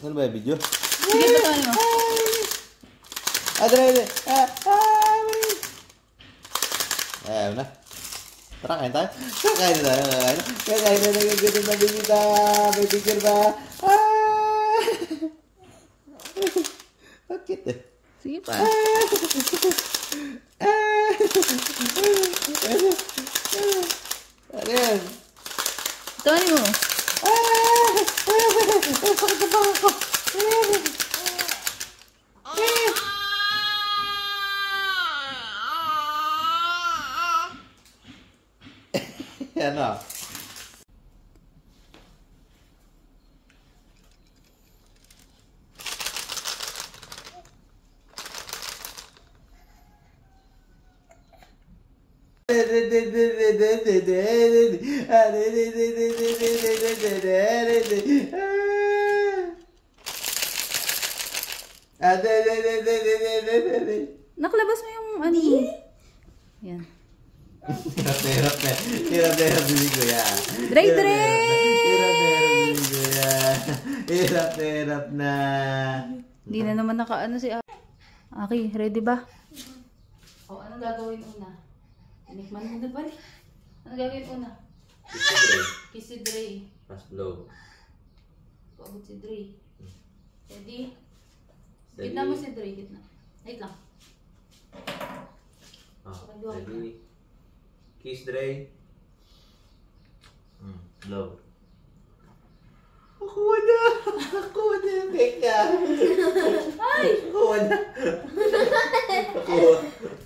Ano ba yung video? Sige, patawanin mo. Adre! Ayaw na. Tara, kain tayo. Kain na tayo. Kain na nagagandang na bisita. May picture ba? Bakit eh? Sige pa. Ano yan? Patawanin mo. Sakit na baka ko. Ano? Nakalabas mo yung ano. Yan. Hirap na bibig ko yan. Dre! Hirap na. Hindi na naman nakaano si Aki. Ready ba? O, anong gagawin una? Tinikman mo na ba? Anong gagawin una? Kiss si Dre. Mas blow. Paabot si Dre. Ready? Gitna mo si Dre. Gitna. Wait lang. Ready? Kiss Dre. Blow. Kuha na! Teka! Ay! Kuha na!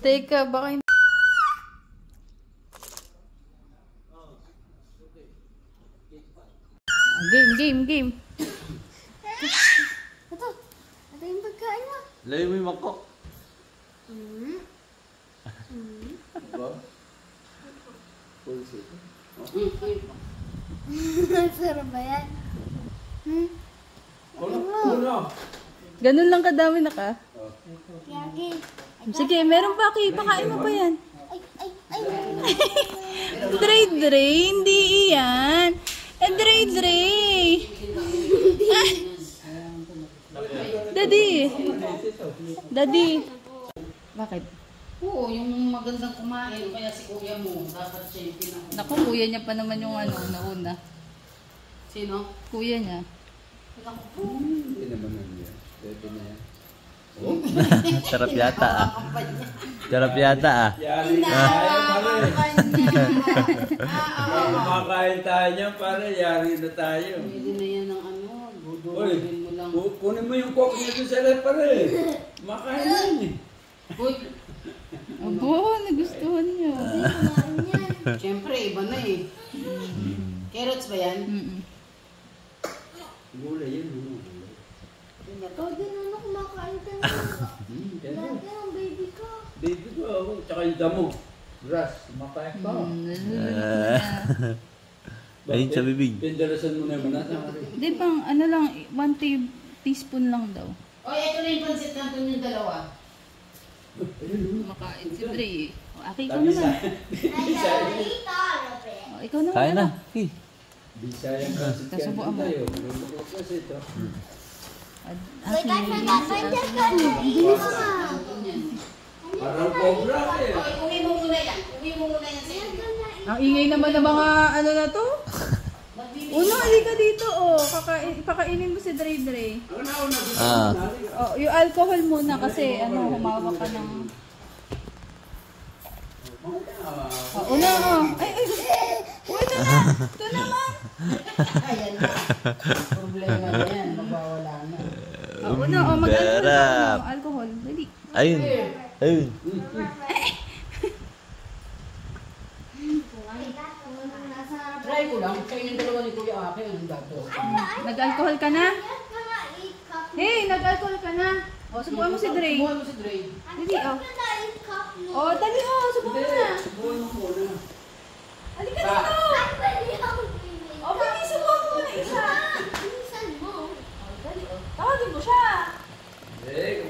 Teka, baka hindi. Game. Ito yung pagkain mo. Layo mo yung mangkok. Diba? Pulse ito. Sarap ba yan? Ganun lang kadami na ka. Yagi. Sige, meron pa Aki. Pakain mo pa yan. Ay. Dre, hindi iyan. Dre. Daddy. Bakit? Oo, yung magandang kumain, kaya si kuya mo, dapat siya yung pinaka. Naku, kuya niya pa naman yung nauna. Sino? Kuya niya. Hindi naman yan. Pwede na yan. Sarap yata ah. Sarap yata ah. Kumakain tayo niya, pare, yari na tayo. Pwede na yan ng ano, budulogin mo lang. Kunin mo yung coke niya doon sa left, pare. Kumakain na yan eh. Uy, Abo, nagustuhan niyo. syempre, iba na eh. Carrots ba yan? Gulay yan. Ikaw din ano kumakain ka na. Lagi ang baby ko. Baby ko ako, tsaka yung damo. Grass, kumakain pa. Ayun sa bibig. Pindalasan mo naman na. Hindi pang ano lang, 1 teaspoon lang daw. Oy, ito na yung pansit natin yung dalawa. Makain si Dre. O, Aki, ikaw Tabi naman. O, ikaw naman. Kain na. Hey. Bisaya pansit Kasubuan mo. tayo. Malulukot kasi ito. Wait, I forgot my Parang cobra eh. Oy, uwi mo muna yan. Uwi mo muna yan sa inyo. Ang ingay naman ng mga ano na to. Uno, halika dito. O, pakainin mo si Dre. Ah. O, yung alcohol muna kasi ano, humawak ka ng... O, una, o. Ay. Una na. Ito naman. Ayan na. Problema na yan, mabawala na. O, una, o. Mag-alcohol. Alcohol. Dali. Ayun. Try ko lang, kayo yung dalawa ni Kuya Ake, ang dato. Nag-alcohol ka na? Hey, nag-alcohol ka na. O, subukan mo si Dre. Subuhan mo si Dre. Dali, o. O, dali, o. Subukan mo na. Subuhan mo muna. Halika dito. O, dali, subukan mo na isa. O, dali, o. Tawagin mo siya. Eh,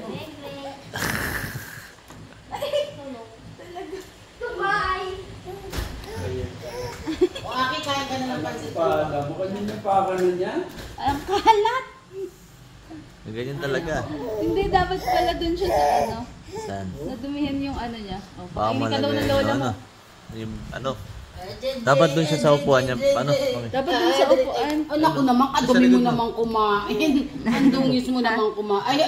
O Ake, kain ka na ng pansit ko. Pala mo kanina pa ka na niyan. Ang kalat. Ganyan talaga. Hindi, dapat pala dun siya sa ano. Saan? Nadumihan yung ano niya. Oh, Baka pakainin ka daw ng malagay lola yung mo. Yung ano. Dapat dun siya sa upuan niya. Paano? Dapat dun sa upuan. Ay, naku naman, kadumi mo naman kumain. Andungis mo naman kumain. Ay,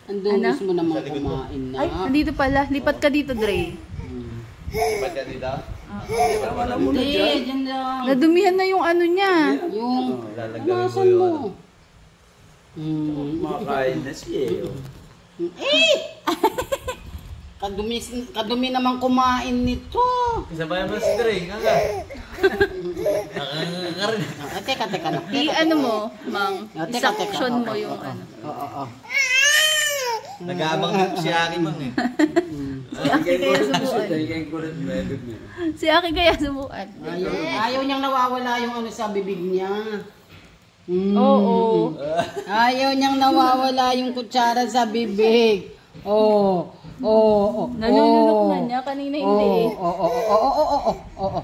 andungis mo naman kumain na. Ay, nandito pala. Lipat ka dito, Dre. Ba't ka dito? Hindi, dyan lang. Nadumihan na yung ano niya. Yung, Lalagyan ko nasan mo? yun. Makain na siya. Kadumi naman kumain nito. Sabayan mo si Dre. Nga nga. Nakakakarin. Teka na. I-ano mo, Mang. Teka. I-suction mo yung ano. Oo. Nag-aabang din si Aki Mang eh. Si Aki kaya subukan. Kaya kulit na edad niya. Si Aki kaya subukan. Ayaw niyang nawawala yung ano sa bibig niya. Oo. Ayaw niyang nawawala yung kutsara sa bibig. Oo. Nalulunok na niya. Kanina hindi eh. Oo.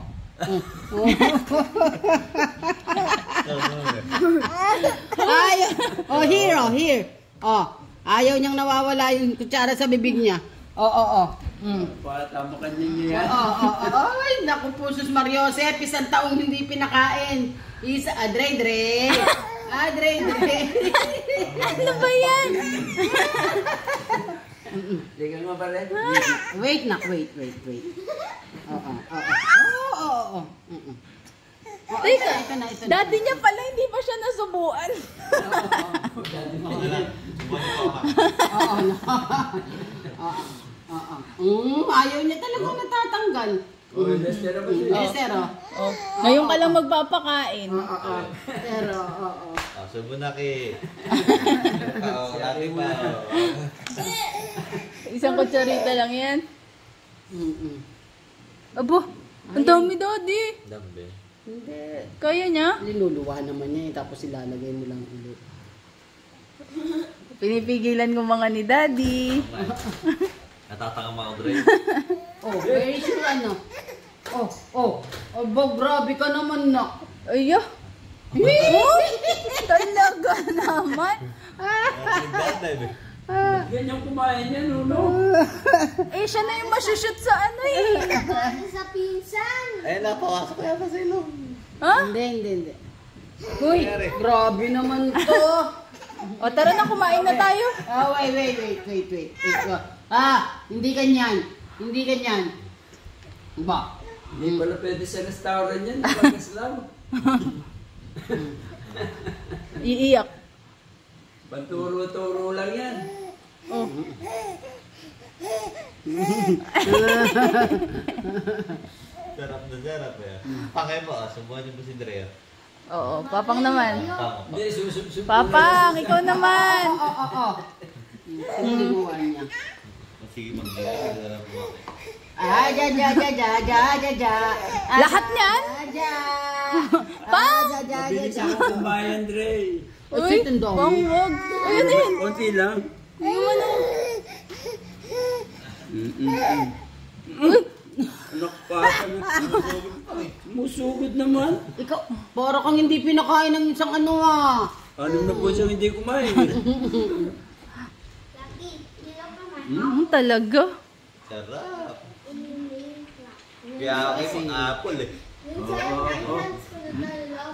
Ayaw. Oh, here. Oh, ayaw niyang nawawala yung kutsara sa bibig niya. Oo. Tama ka niya yan. Ay, naku po, Sus Mariosep, isang taong hindi pinakain. Dre. Ano ba yan? Hindi ka nga pala. Wait. Oo. Teka, Ito na. dati niya pala hindi pa siya nasubuan. Ayaw niya talagang natatanggal. Lester ba siya? Pero, Oh, ngayon ka lang magpapakain. pero, Subo na ki. Laki pa. Isang kutsarita lang yan. Abo, ang dami, Daddy. Dambe. Hindi. Kaya niya? Linuluwa naman niya tapos ilalagay mo lang ulit. Pinipigilan ko mga ni Daddy. Natatanga mga Dre. Oh, very sure ano. Grabe ka naman na. Ayo. Talaga naman. Ganyan kumain niya, Nuno. Eh, siya na yung masushoot sa ano eh. Galing sa pinsan. Ay, napawasok ko yata sa ilong. Ha? Hindi. Uy, grabe naman to. O, tara na, kumain na tayo. Wait. Hindi ganyan. Ba? Hindi pala pwede sa restaurant yan. Pag-Islam. Iiyak. Panturo-turo lang yan. Oh. Sarap na sarap eh. Pakay mo subuhan niyo po si Dre. Oo, papang naman. Hindi, susub-sub. Papang, ikaw naman. Sinubuan niya. Sige, mag-dala po ako. Lahat niyan? Pa? Bilis ako kumain, Dre. Uy, pang wag. Ayun na yun. Konti lang. Yung ano. Anak pa. Musugod naman. Ikaw, para kang hindi pinakain ng isang ano Ano na po siyang hindi kumain? Laki, hindi lang naman. Talaga. Sarap. Kaya ako yung apple eh.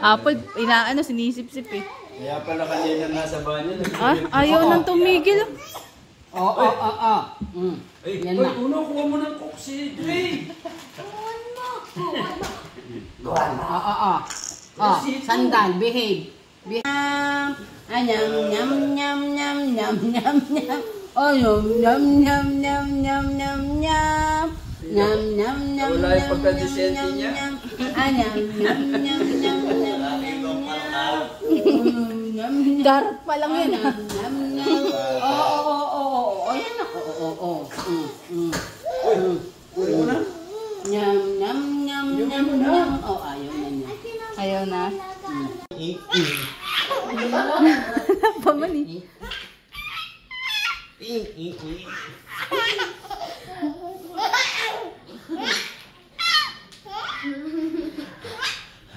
Apple, inaano, sinisip-sip eh. Kaya pala kanina nasa banyo. Ah, ayaw nang tumigil. Ay, Yan oy, na. Uno, kuha mo ng coke si Dre. Sandal, behave. Nyam. Oh, nyam. Wala yung pagka-decente niya. Darat pa lang yan. Oo. Ayan ako. Oo. Uy, una. Nyam. Oh, ayaw na niya. Ayaw na. Pamani.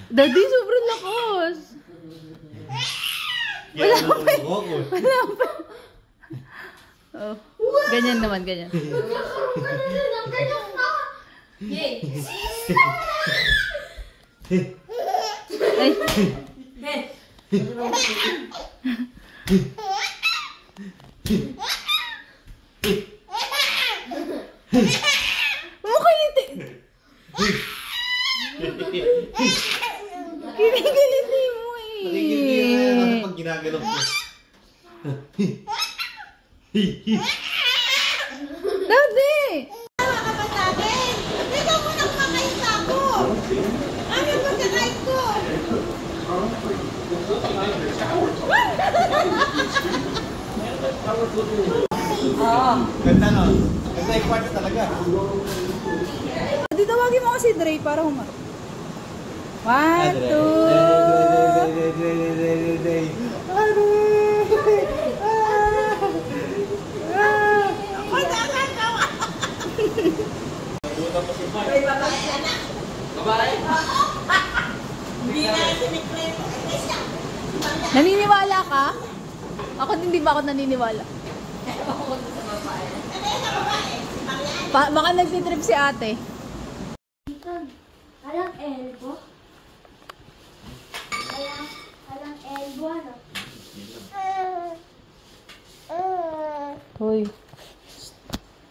Daddy, sobrang lakas. Wala pa. Oh. Ganyan naman, ganyan. Yay! Ay. Mukhiliti. Kinigiliti mo eh. Nakikita pag ginagalaw ko. Daddy! Ganda no? Ganda yung kwarto talaga. Di tawagin mo kasi Dre para humarap. 1, 2... Naniniwala ka? Ako hindi ba ako naniniwala? Baka nagtitrip si ate. Alang elbow? Alang elbow, ano? Hoy.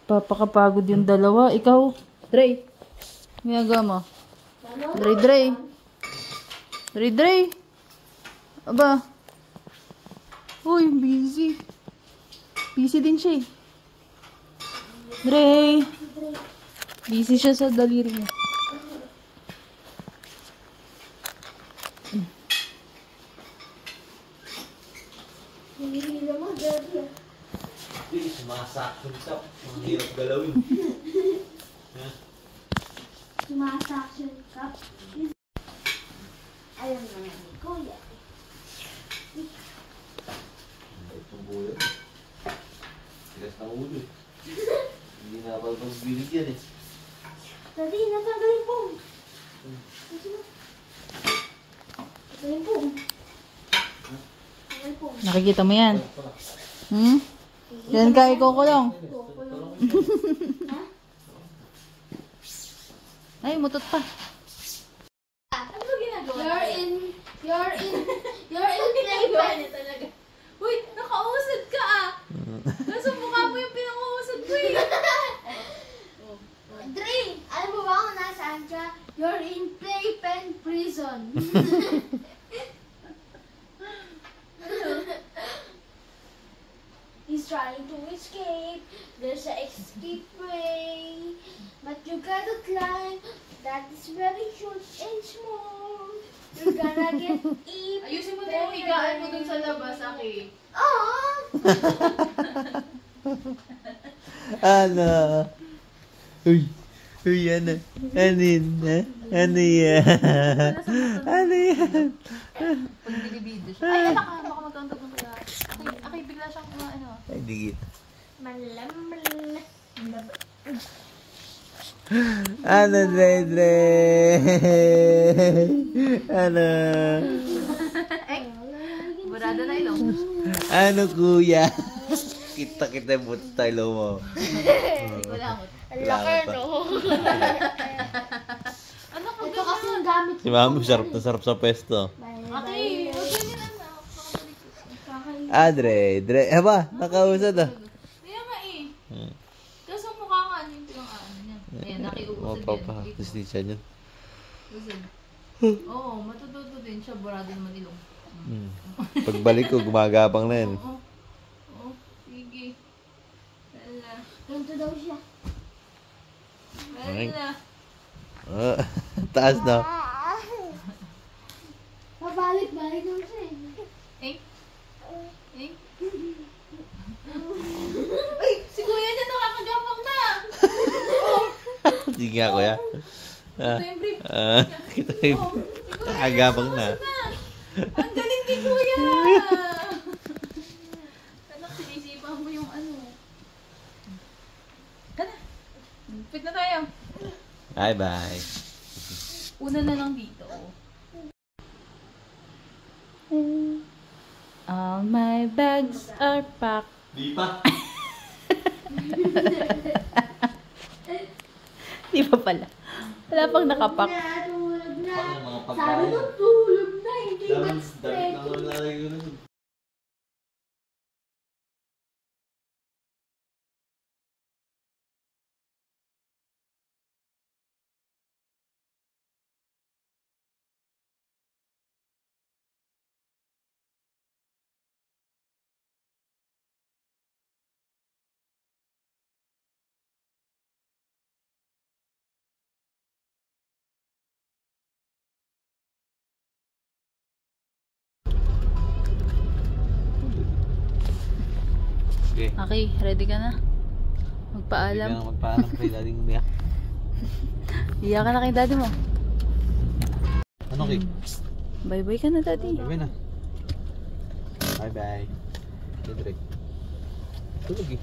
Papakapagod yung dalawa. Ikaw, Dre. Miyaga mo. Dre. Aba. Uy, busy. Busy din siya eh. Dre. Busy siya sa daliri niya. Hihila mo, dirty. Sumasakot ka. Ang hirap galawin. Sumasaction cup. Ayaw naman ni Kuya. Itong bulo. Tigas ng ulo. Hindi na ako magbilig yan eh. Daddy, natanggalin po. Natanggalin po. Natanggalin po. Nakikita mo yan? Hmm? Yan ka, ikukulong. Ay, mutot pa. Ano ba ginagawa? You're in playpen. Uy, nakausad ka ah. Nasa mukha mo yung pinakausad ko eh. Dre, alam mo ba kung nasaan ka? You're in playpen prison. He's trying to escape. There's an escape way. But you gotta climb. That is very short and small. You're gonna get eat. Ayusin mo na yung higaan mo dun sa labas, Aki. Oh! Ano? Uy, ano? Ano yun? Ha? Ano yan? Ano yan? Pag binibidyo siya. Ay, anak ka. Baka magkantog ng kaya. Aki, bigla siyang ano. Ay, digit. Malam. Ano, Dre? Ano? Burado na ilong. Ano, kuya? Kita yung buto tayo mo. Wala ko. Ang laki, no? Ano ka Ito kasi yung gamit. Si mami, sarap na sarap sa pwesto. Aki, huwag ganyan anak. Dre. Aba, nakausad ah. Kaya nga eh. Kaso mukha nga ano yung pinang-ano niya. Ayan, nakiusad yan. Mapapahaktis din siya niyan. Usad. Oo, matututo din siya. Burado naman ilong. Pagbalik ko, gumagapang na yan. Oo, sige. Wala. Ganito daw siya. Wala. Taas na. Pabalik-balik daw siya eh. Eh? Ay, si kuya niya nakakagapang na. Sige nga, kuya. Ito yung brief. Kita yung agapang na. Ang galing ni kuya. Anak, sinisipan mo yung ano. Tara. Pit na tayo. Bye-bye. Una na lang dito. All my bags are packed. Di pa. Di ba pala? Wala pang nakapak. Natulog na. Paano mga Sabi pagkain? nung tulog na, hindi Damit mag-stretch. lang ang lalagay ko na. Okay. Okay, ready ka na? Magpaalam. Hindi ka na magpaalam kay dating umiyak. Iyak ka na kay daddy mo. Ano kay? Bye-bye ka na, daddy. Sabi na. Bye-bye. Cedric. Tulog eh.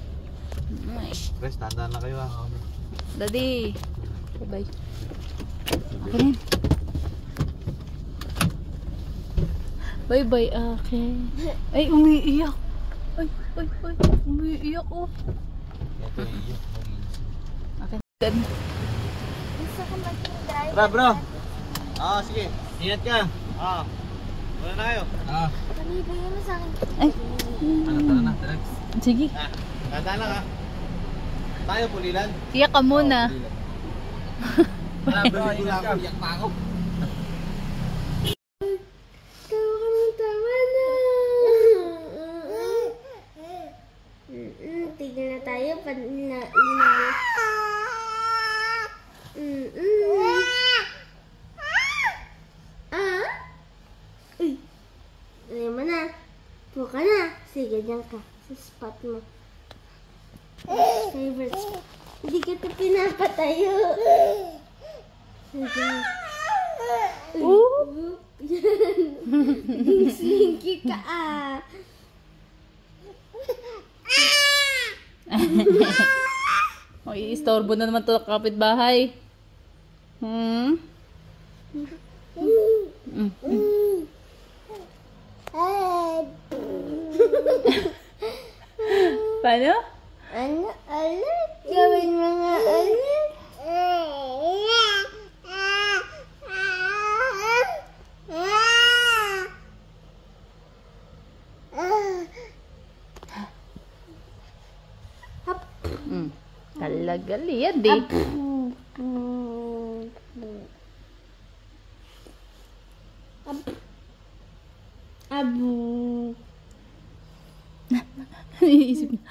Press, tandaan na kayo ah. Daddy. Bye-bye. Okay rin. Bye-bye, okay. Ay, umiiyak. Ay, umiiyak oh. Ito iyo. Okay. Good. Gusto ko mag-drive. Tara bro. Sige. Ingat ka. Wala na kayo. Panibigay mo sa akin. Ay, Tara na. Tara. sige. Tandaan lang ha. Tayo pulilan. Iyak ka muna. Tara bro. Ingat ka. Iyak pa ako. Tawa na. Tigil na tayo. Uy, mo na. Buka na. Sige, dyan ka. Sa spot mo. Favorite spot. Hindi ka ito pinapatayo. Sige. Yan. Slinky ka ah. Istorbo na naman ito kapitbahay. Paano? Ano? Ulit? Gawin mo nga ulit. Talaga liad eh. Abu. Iisip na.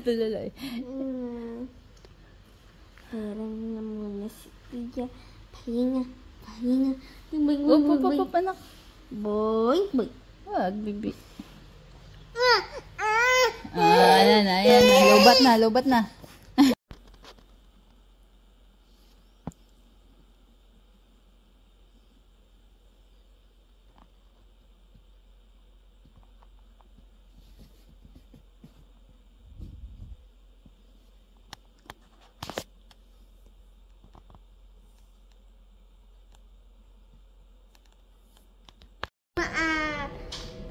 Tulala eh. Parang na muna si Tia. Pahinga. Up, anak. Boy. Wag, bibi. Ayan na. Lobat na.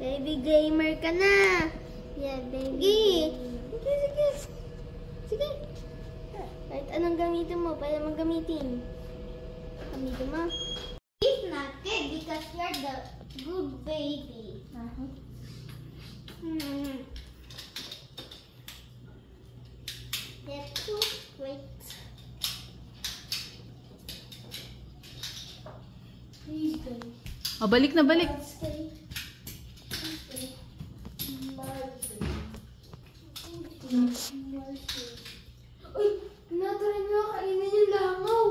Baby gamer ka na. Yeah, baby. Sige. Kahit anong gamitin mo, pwede mong gamitin. Gamitin mo. It's not good because you're the good baby. That's so great. Please go. Balik na. Uy, natry nga kainin yung langaw.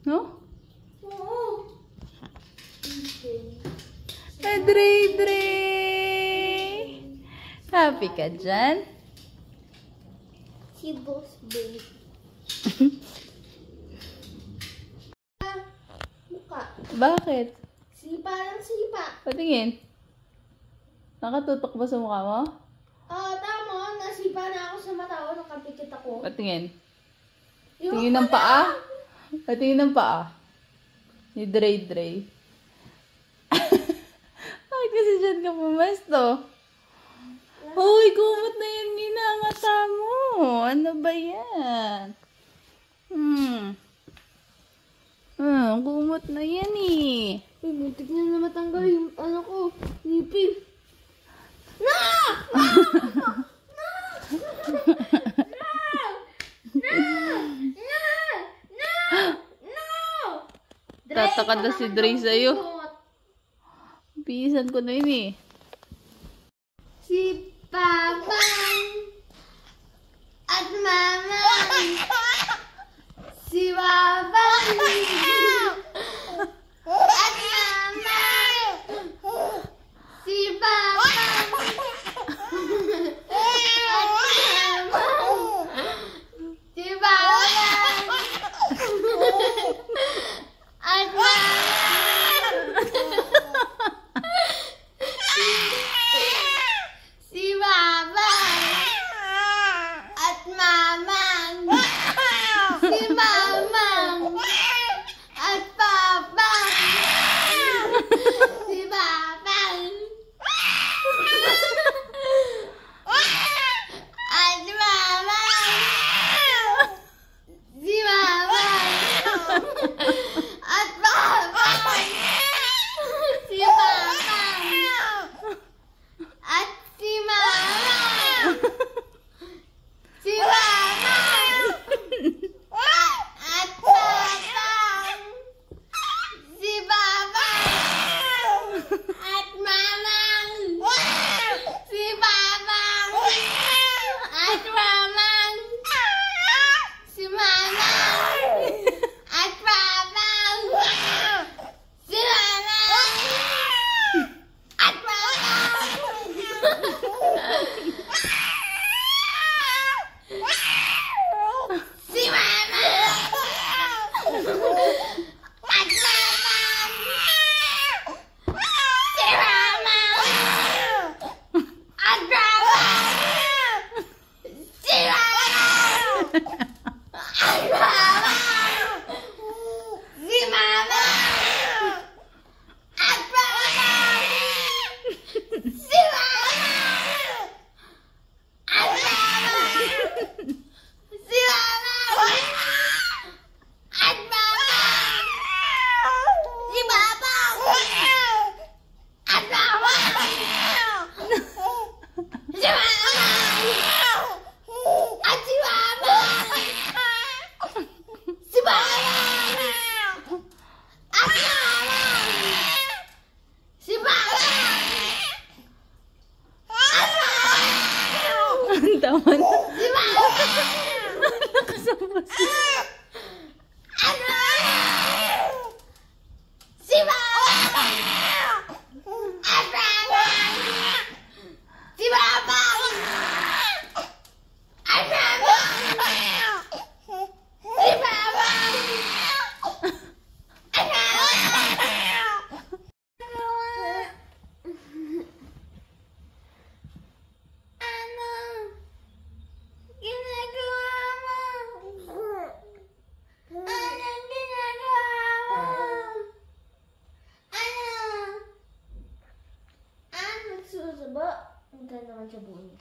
No? Oo. Dre. Happy ka dyan? Si Boss Babe. Mukha. Bakit? Sipa lang sipa. Patingin. Nakatutok ba sa mukha mo? Tama. Nasipa na ako sa mata ko. Nakapikit ako. Patingin. Yung Tingin ng paa. Patingin ng paa. Ni Dre. Bakit kasi dyan ka pumasto? Hoy, kumot na yan, ginangata mo. Ano ba yan? Kumot na yan eh. Uy, muntik na matanggal yung ano ko, ngipin. No! Tatakad na si Dre sa'yo. Pisan ko na yun eh. Si Papang at Mamang. Si Papang at Mamang. Si Papang at Mamang. Si Papang at Mamang. Si Mamang at Mamang. Si Mamang at Papang. Si Papang at Mamang. Si Mamang at Papang. Si Mamang at si Mama. Si Mama. At Papang. Si Papa. At Mamang. Si Papang. At Mamang. Si Mamang. At Papang. Si Mamang. At Papang. Si Mama! At Mama! Si Mama! At Mama! Si Mama! At Mama! Si Mama! At Mama! Si Mama! At Mama! Si Mama! At Mama! Si Papa! At Mama! Si Mama! At si Mama! Si Mama! At Mama! Si Mama! At Mama! Ang tama na. Si Mama! Nakasama siya. At Mama! Si Mama! At Mama! Si Papa! At Mama! Si Papa! At Mama! Ano ginagawa mo? Anong ginagawa mo? Nagsusaba? Ang ganda naman sa buhay.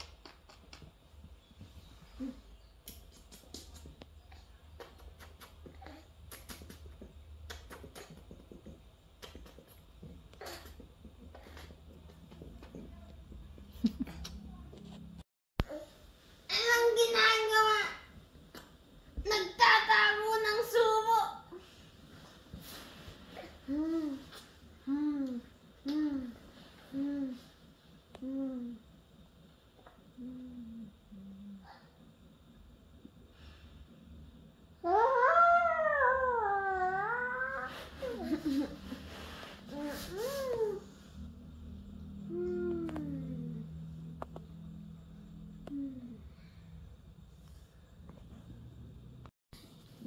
Anong ginagawa? Nagtatago ng sumo.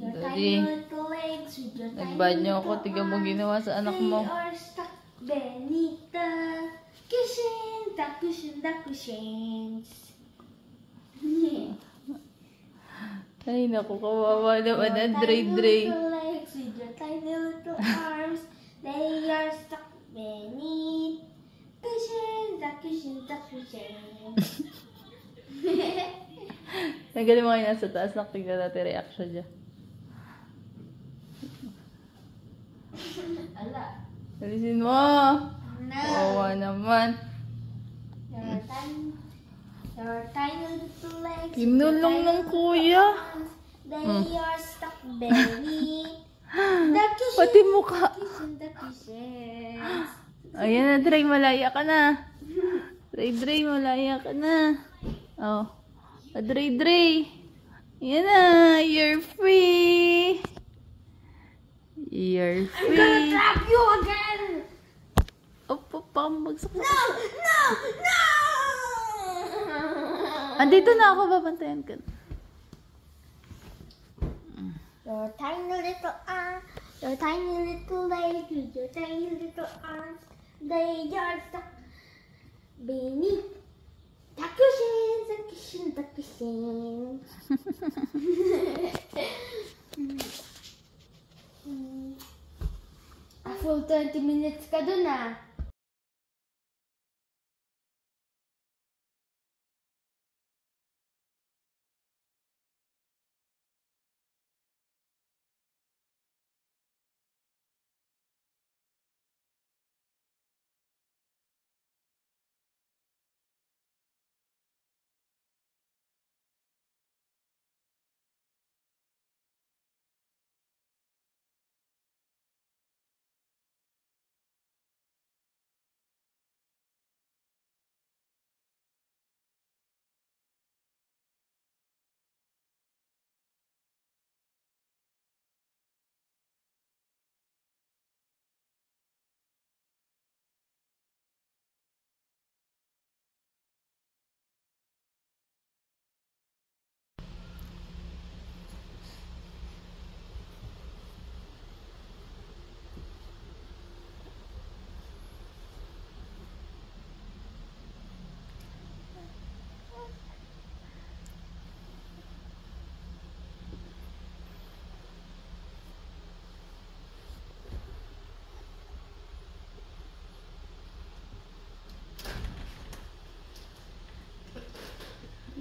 Daddy, nagbanyo ako. Tignan mo ginawa sa anak mo. They are stuck, Benita. Kushing, takushing, takushing. Ay, naku, kawawa naman ang Dre. Little legs with your tiny little arms. They are stuck beneath. Kushing, takushing, takushing. Tanggalin mo kayo nasa taas. Tingnan natin reaction niya. Ala. Alisin mo. Wawa naman. Your tiny little legs. Kinulong ng kuya. They are stuck, baby. The kisses. Pati mukha. The kisses. Ayan na, Dre. Malaya ka na. Dre, malaya ka na. Oh. Dre. Ayan na. You're free. You're I'm gonna free. trap you again. Pambagsak. No! Andito na ako. Babantayan ka. Your tiny little arms, your tiny little legs, your tiny little arms, they are stuck beneath the cushions, the cushions. A full 20 minutes ka dun ah.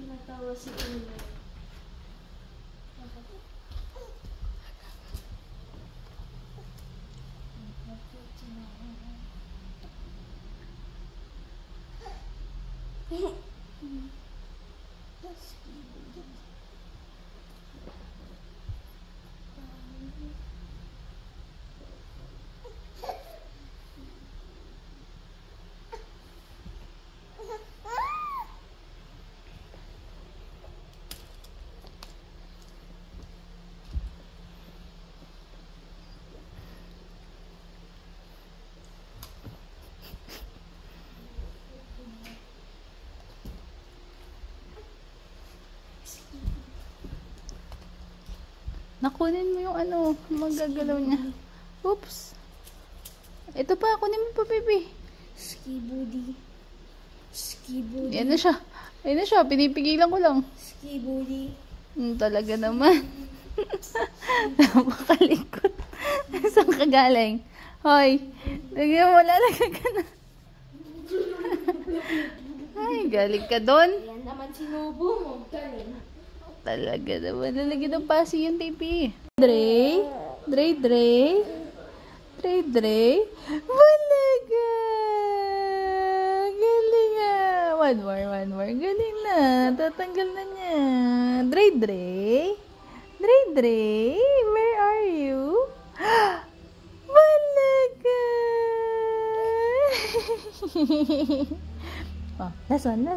Natawa si Ulo. Nakunin mo yung ano, magagalaw niya. Oops. Ito pa, kunin mo pa, baby. Skibudi. Skibudi. Yan na siya. Ayun na siya, pinipigilan ko lang. Skibudi. Talaga naman. Napakalikot. Saan ka galing? Hoy, lagyan mo, lalagyan ka na. Ay, galing ka doon. Yan naman sinubo mo. Galing. Talaga naman. Lalagyan ng pasi yung baby. Dre. Walaga. Galing ah. One more. Galing na. Tatanggal na niya. Dre. Where are you? Walaga. Oh, last one.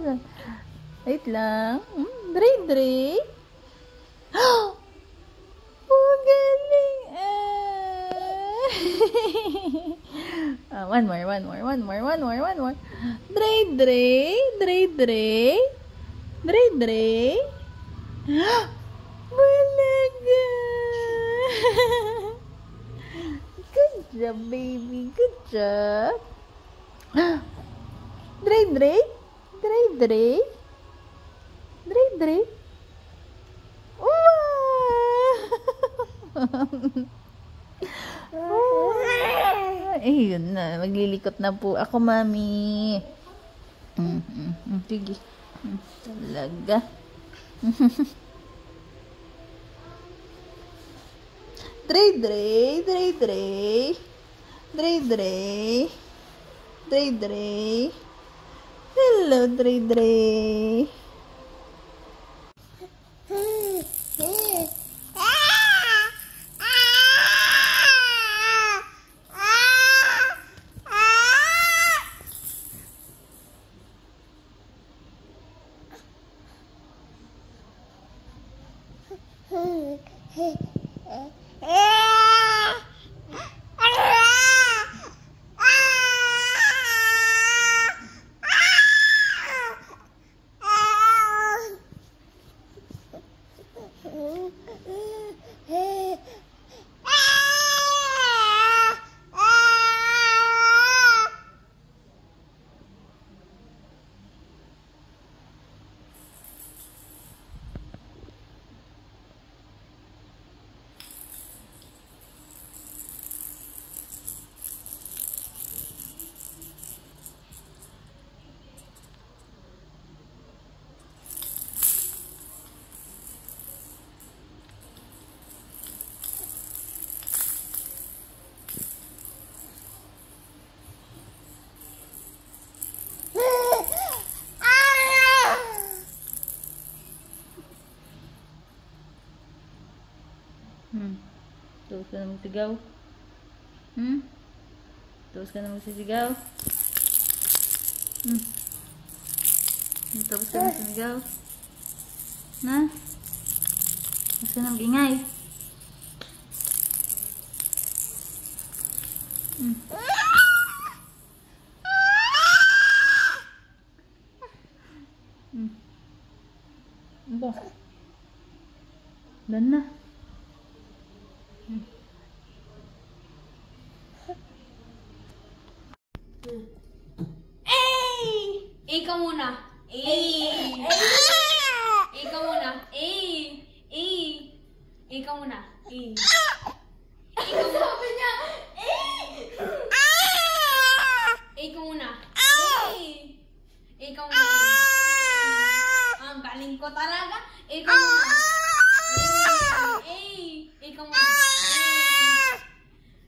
Wait lang. Dre. Oh, galing. One more. Dre. Walaga. Good job, baby. Good job. Dre. Ayun na, maglilikot na po ako, mami. Sige. Talaga. Dre, Dre, Dre, Dre. Dre, Dre. Dre, Dre. Hello, Dre, Dre. Tapos ka na magsigaw? Tapos ka na magsisigaw? Tapos ka na magsigaw? Na? Tapos ka na mag-ingay? Ba? Dan na. Ikaw muna. Ikaw muna. Ikaw muna. Ikaw sabi niya. Ikaw muna. Ikaw muna. Ang galing ko talaga. Ikaw muna. Ikaw muna.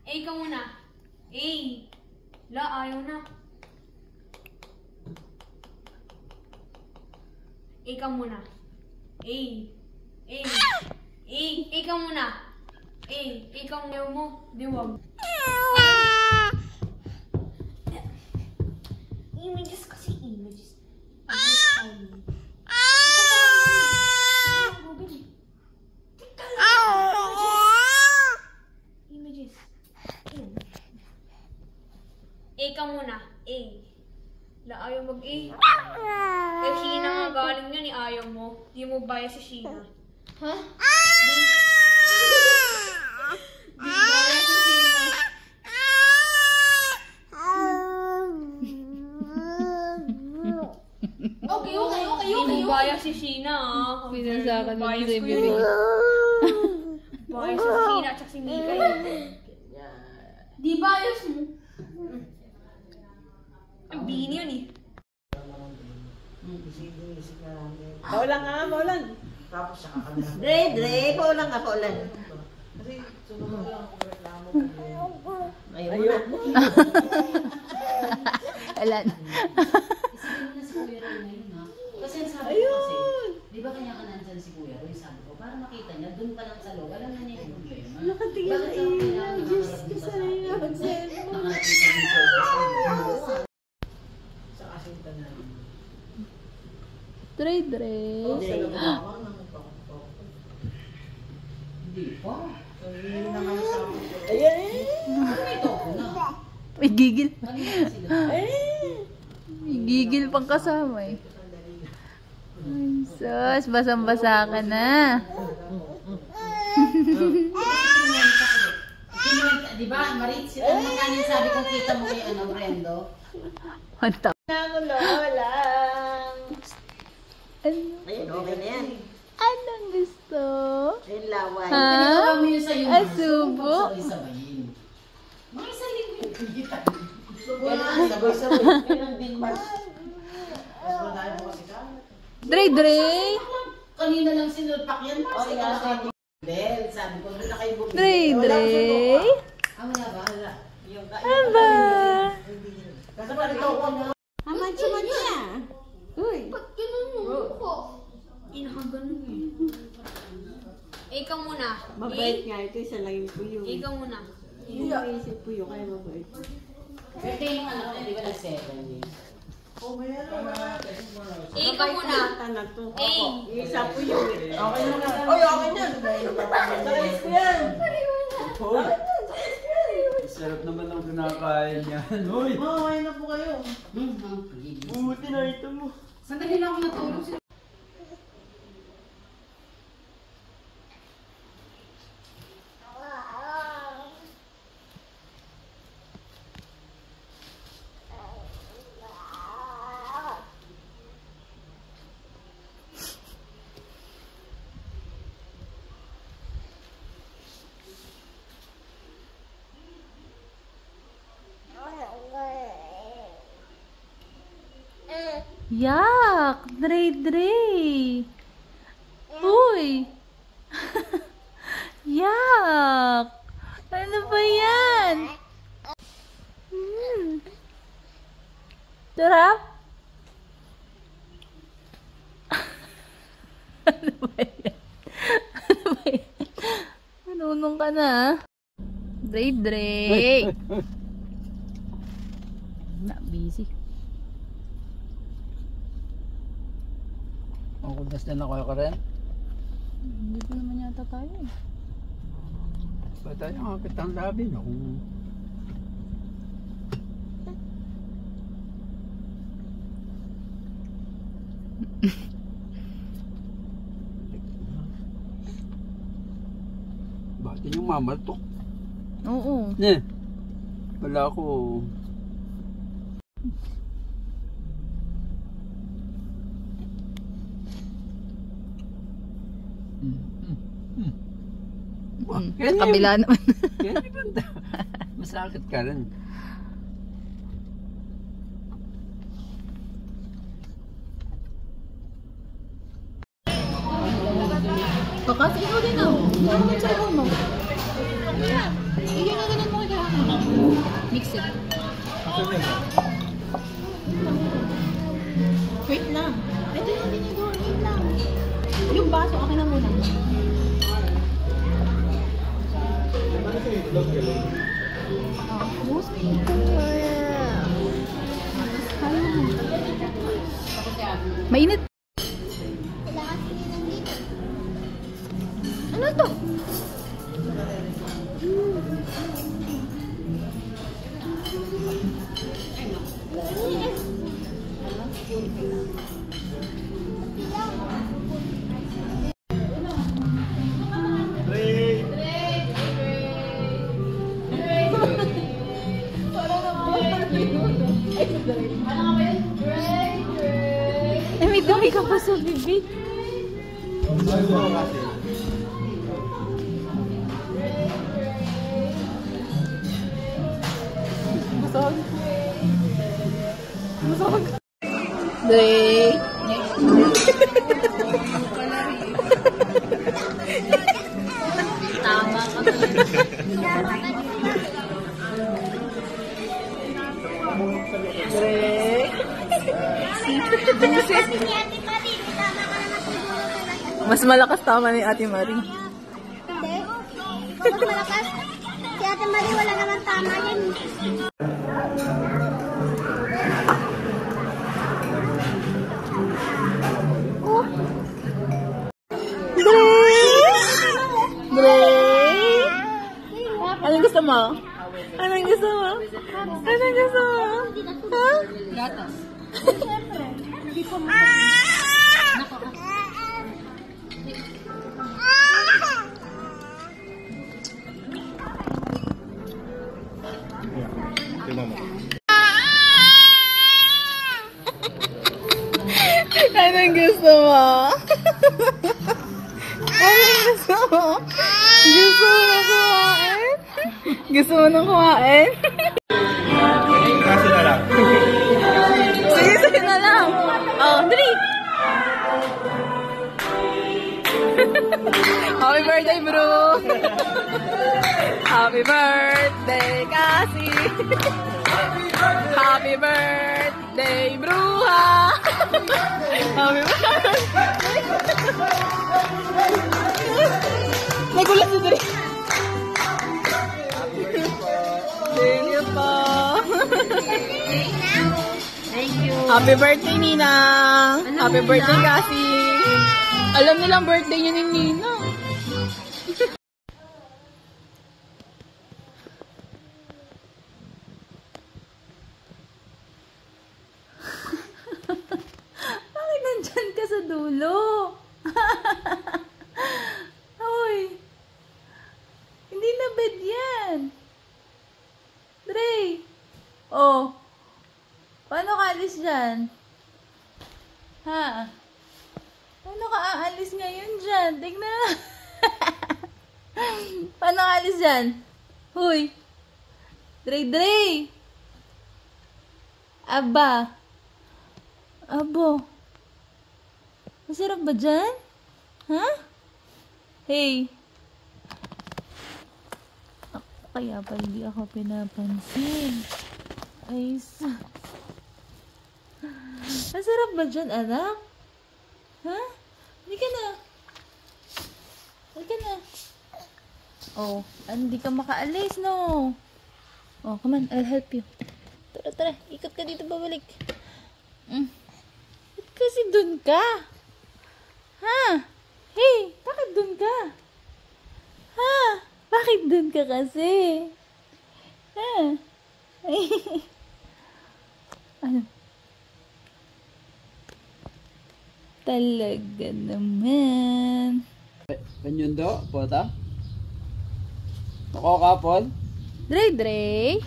Ikaw muna. La, ayaw na. Ikaw muna. Ikaw muna. Ikaw ayaw mo. Diwag. Images kasi images. Images. Ikaw muna. La, ayaw mag-A. Kay Sheena nga galing yan, ayaw mo. Di mo baya si Sheena. Ha? Di baya si Sheena. Okay. Di mo baya si Sheena, ah. Pinasakan mo Bias sa ko bibig. yun. Baya si Sheena at si Mika yun. Di bias mo. Ang bini yun eh. Paulan nga, paulan. Dre, paulan nga, paulan. Ayun na. Alan. Isipin mo na si Kuya Roy ngayon, ha? Kasi ang sabi ko kasi, di ba kanya ka nandyan si Kuya Roy, sabi ko, para makita niya, dun pa lang sa loob, alam na niya yung problema. Nakatingin Bakit sa lang iyo. kailangan Diyos nakarating ko sa sa iyo. akin? Zen mo. Nakarating sa dito. Dre, Dre. Hindi pa. Ayan. Ito ako na. May gigil. Kanina sila. May gigil pang kasama eh. Ay, sus, basang-basa ka na. Di ba, Maritz, ano magkano sabi kong kita mo kay Brendo? Manta. Nakulang. Ano? Ayun, okay na yan. Anong gusto? Ayun, laway. Ha? Pinagawa mo yun sa'yo. Asubo? Sabay-sabayin. Mga isang linggo yung kita. Sabay-sabay. Kailang din mas. Dre, Dre. Kanina lang sinulpak yan. Kasi sabi ko, doon na kayo bumili. Dre, Dre. Wala ba? Wala. Aba. Kasi parito ko na. Haman-suman. Uy. Ba't ganun mo ko? Inakaganon eh. Ikaw muna. Mabait nga ito. Isa lang yung puyo. Ikaw muna. Yung isip puyo kaya mabait. Birthday yung anak niya, di ba nag-7 eh? Ikaw muna. Tana to. Eh. Isa puyo eh. Okay na. Oy, okay na. Nakalis ko yan. Sarap naman ang kinakain yan. Uy! Mamahay na po kayo. Buti na ito mo. Sandali lang ako natulog. Yak! Dre, Dre. Uy! Yak! Ano ba yan? Tara? Ano ba yan? Ano ba yan? Manunong ka na. Dre, Dre. Na, busy. Ang kudas na kayo ka rin? Hindi pa naman yata tayo eh. Ba tayo nga kitang labi no? Bakit yung mamaltok? Oo. Ne, wala ko. Sa kabila naman. Kaya di banda. Masakit ka rin. Kakasik ikaw din ah. Ikaw naman sa ikaw mo. Hindi na ganun mo kaya ako. Mix it. Wait lang. Ito yung ginagawa. Wait lang. Yung baso, akin na muna. Mainit. Ano to? May dumi ka pa sa bibig. Masog. Masog. Dre. Tama ka Dre. Mas malakas tama ni Ate Marie. Hindi. Mas malakas. Si Ate Marie wala naman tama yan. Dre! Anong gusto mo? Anong gusto mo? Anong gusto mo? Ha? Gatas. Anong gusto mo? Anong gusto mo? Gusto mo na kumain? Gusto mo nang kumain? Kasi na lang. Sige, sige na lang. Oh, dali. Happy birthday, bro! Happy birthday, Kasi! Happy birthday, bruha! Happy birthday! Nagulat si Dre. Thank you po. Thank you. Happy birthday, Ninang! Happy birthday, Kasi! Alam nilang birthday niya ni Ninang. Bakit nandyan ka sa dulo? Hoy! Hindi na bed yan. Dre! Oh! Paano ka alis dyan? Ha? Paano ka aalis ngayon dyan? Tignan. Paano ka alis dyan? Huy! Dre! Aba! Abo! Masarap ba dyan? Ha? Hey! Kaya pa hindi ako pinapansin. Ay, masarap ba dyan, anak? Ha? Hindi ka na. Hindi ka na. Oh, hindi ka makaalis, no? Oh, come on, I'll help you. Tara. Ikot ka dito, babalik. Ba't kasi dun ka? Ha? Hey, bakit dun ka? Ha? Bakit dun ka kasi? Ha? Ano? Talaga naman. Kanyon do, pota? Ako kapon? Dre! Dre!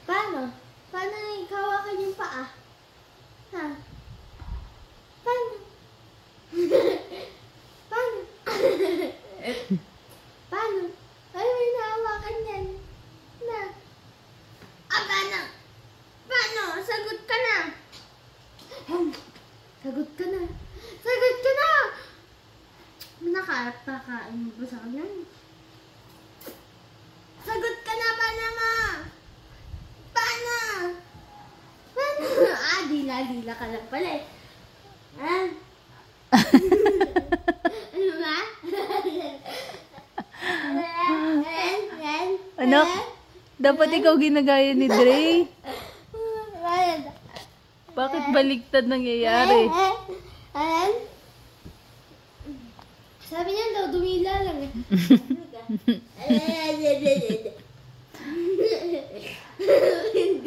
Paano? Paano ikawakan yung paa? Ha? Paano? Paano? Paano? Ay, may nahawakan yan. Na. Paano? Paano? Sagot ka na. Sagot ka na. Sagot ka na! Nakapakain mo ba sa kanya? Sagot ka na, Panama! Paano? Paano? Dila ka lang pala eh. Ano ba? Anak, dapat ikaw ginagaya ni Dre. Bakit baliktad nangyayari? Sabi niya daw, dumila lang eh.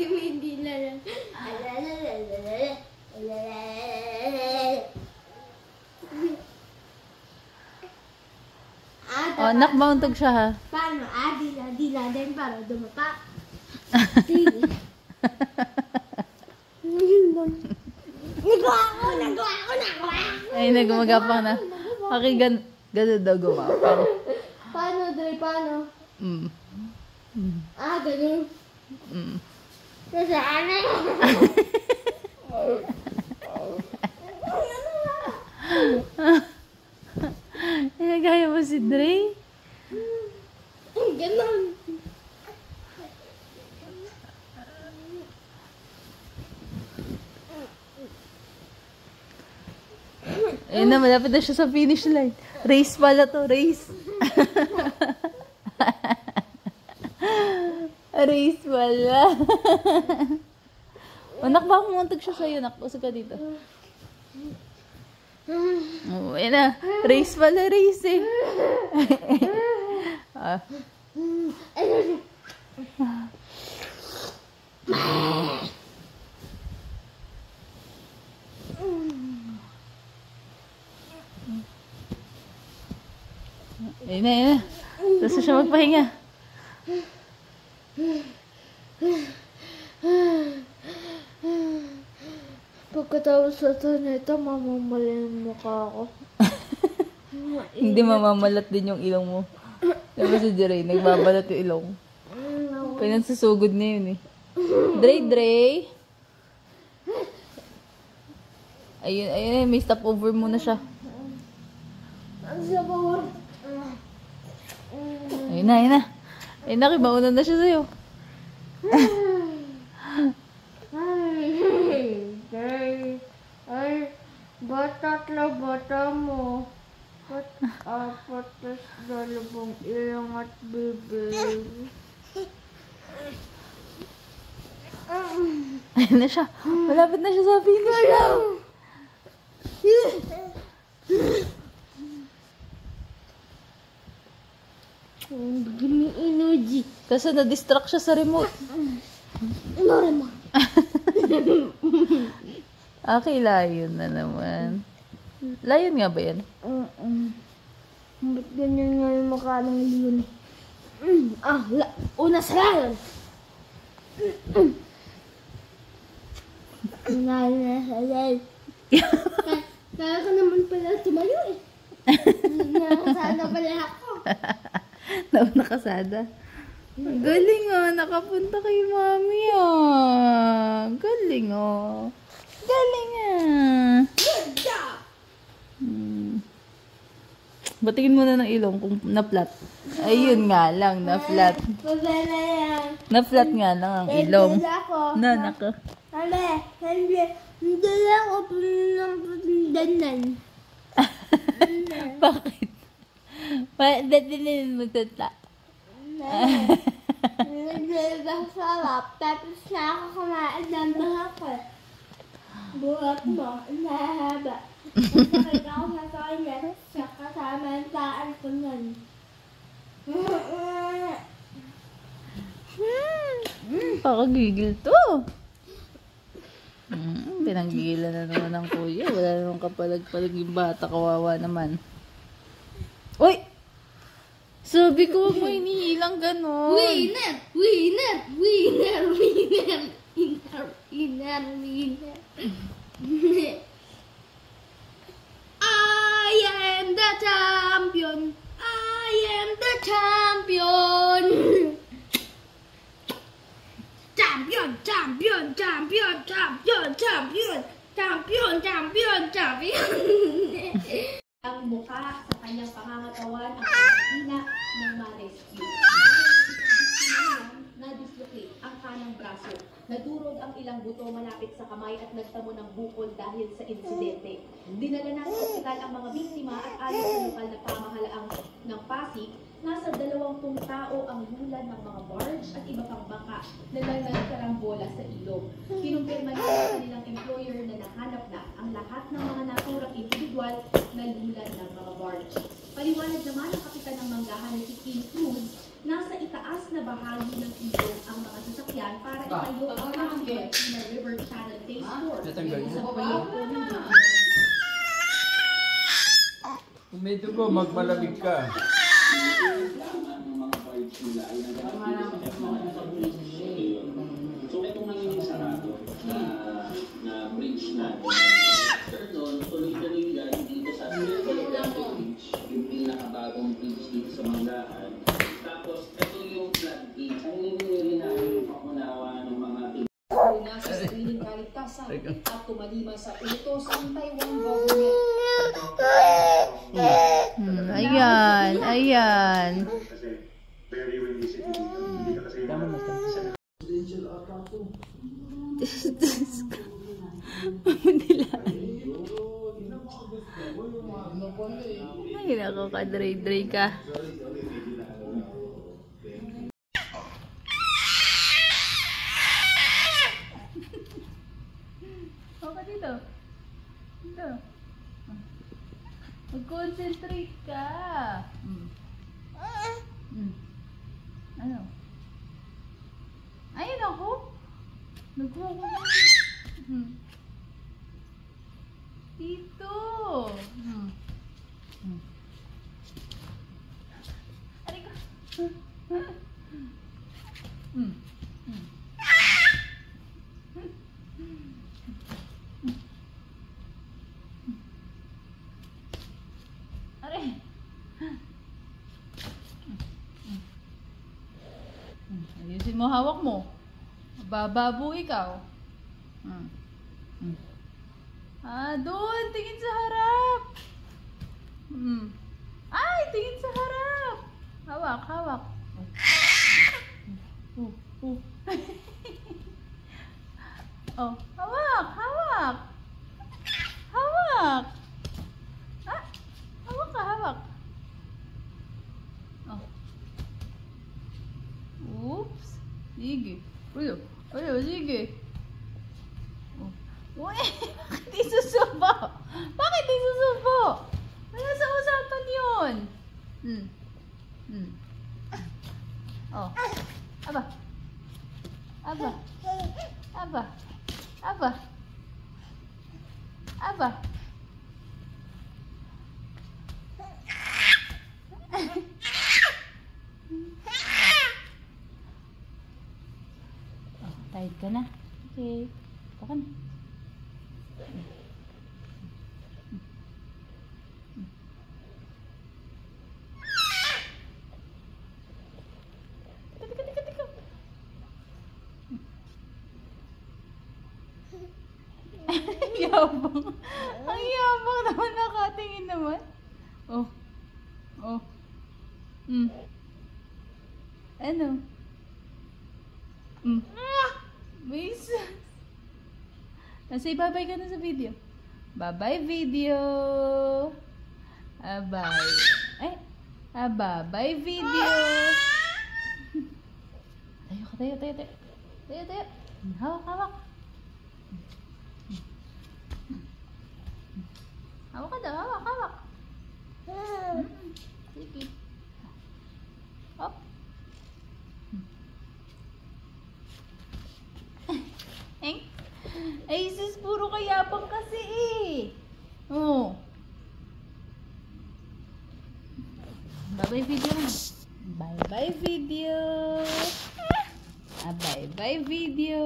Hindi lang. Oh, anak, mauntog siya ha. Paano? Dila din para dumapa. Nagawa ko. Ay, nagumagapang na. Ganun daw gumapang. Paano, Dre? Paano? Ganun. Nasaan na yun? Nagaya mo si Dre? Ganun. Ayun na, malapit na siya sa finish line. Race pala to, race. Race pala. Anak, baka muntag siya sa'yo, nak. Usag ka dito. Oh, ayun na. Race pala, race eh. Ayun na, ayun na. Tapos siya magpahinga. Pagkatapos na ito, mamamala yung mukha ko. Hindi mamamalat din yung ilong mo. Diba si Dre, nagbabalat yung ilong. Pinagsusugod na yun eh. Dre. Ayun, ayun, may stopover muna siya. Ayun na, ayun na. Ayun na, mauna na siya sa'yo. Ay, bata mo. Ba't apat tas dalawang ilong at bibig? Ayun na siya. Malapit na siya sa finish. Give me energy. Kasi na-distract siya sa remote. No, remote. Okay, layon na naman. Layon nga ba yan? Ba't ganyan nga yung mukha ng liyon? Una sa lion! Una sa lion. Kaya ka naman pala tumayo eh. Nakasada pala ako. Nakasada. Galing oh, nakapunta kay mami ah. Galing oh. Galing ah. Good job! Batingin muna ng ilong kung na-flat. Ayun nga lang, na-flat. Pabala yan. Na-flat nga lang ang ilong. Hindi ako. Nako. Hindi ako pinapindanan. Bakit? Bakit din mo tata? Sarap. Tapos na ako kumain ng bahakot. Buhat mo, nahaba. Nakita ko na toilet sa kasama ng taan ko nun. Pakagigil to. Pinanggigilan na naman ng kuya. Wala naman kapalag-palag yung bata. Kawawa naman. Uy! Sabi ko, huwag mo inihilang ganon. Winner! Winner! Winner! Winner! Winner! Winner! Winner! I am the champion! I am the champion! Champion! Champion! Champion! Champion! Champion! Champion! Champion! Champion! Ang mukha sa kanyang pangangatawan ang pagkina ng ma-rescue. Na-dislocate ang kanang braso. Nadurog ang ilang buto malapit sa kamay at nagtamo ng bukol dahil sa insidente. Dinala na sa ospital ang mga biktima at ayon sa lokal na pamahalaang ng Pasig, nasa 20 tao ang lulan ng mga barge at iba pang bangka na nagkarambola sa ilog. Kinumpirma nila sa kanilang employer na nahanap na ang lahat ng mga naturang individual na lulan ng mga barge. Paliwanag naman ang kapitan ng manggahan na si King Cruz, nasa itaas na bahagi ng ilog ang mga sasakyan para itayo ang mga na River Channel Phase 4 sa proyekto ng Kung may dugo, magmalamig ka. So itong nangyaring sarado na bridge natin, doon, tuloy-tuloy yan dito sa bridge, yung pinakabagong bridge dito sa Manggahan. Tapos, ito yung floodgate. Ang hindi namin pakunawa ng mga nasa screening kaligtasan at tumalima sa utos ang Taiwan government. Ayan, ayan. Ay, nako ka, Dre ka. Oka dito. Dito. Mag-concentrate ka. Ano? Ayun ako. Nagkuha ko. Dito. Aray. Ayusin mo hawak mo. Bababo ikaw. Doon. Tingin sa harap. Ay, tingin sa harap. Hawak, hawak. Oh, hawak, hawak. Hawak. Hawak ka, hawak. Oh. Oops. Sige. Uyo, sige. Oh. Uy, bakit di susubo? Bakit di susubo? Wala sa usapan yun. Oh. Aba. Aba. Aba. Aba. Aba. Tired ka na? Okay. Ito ka na. Yabang. Ang yabang naman, nakatingin naman. Oh. Oh. Ano? Bisis. Say bye-bye ka na sa video. Bye-bye video. Bye. Ay. Bye-bye video. Tayo. Tayo. Hawak. Hawak ka daw, hawak. Sige. Hop. Ay, sis, puro kayabang kasi eh. Oh. Bye-bye video na. Bye-bye video. Bye-bye video.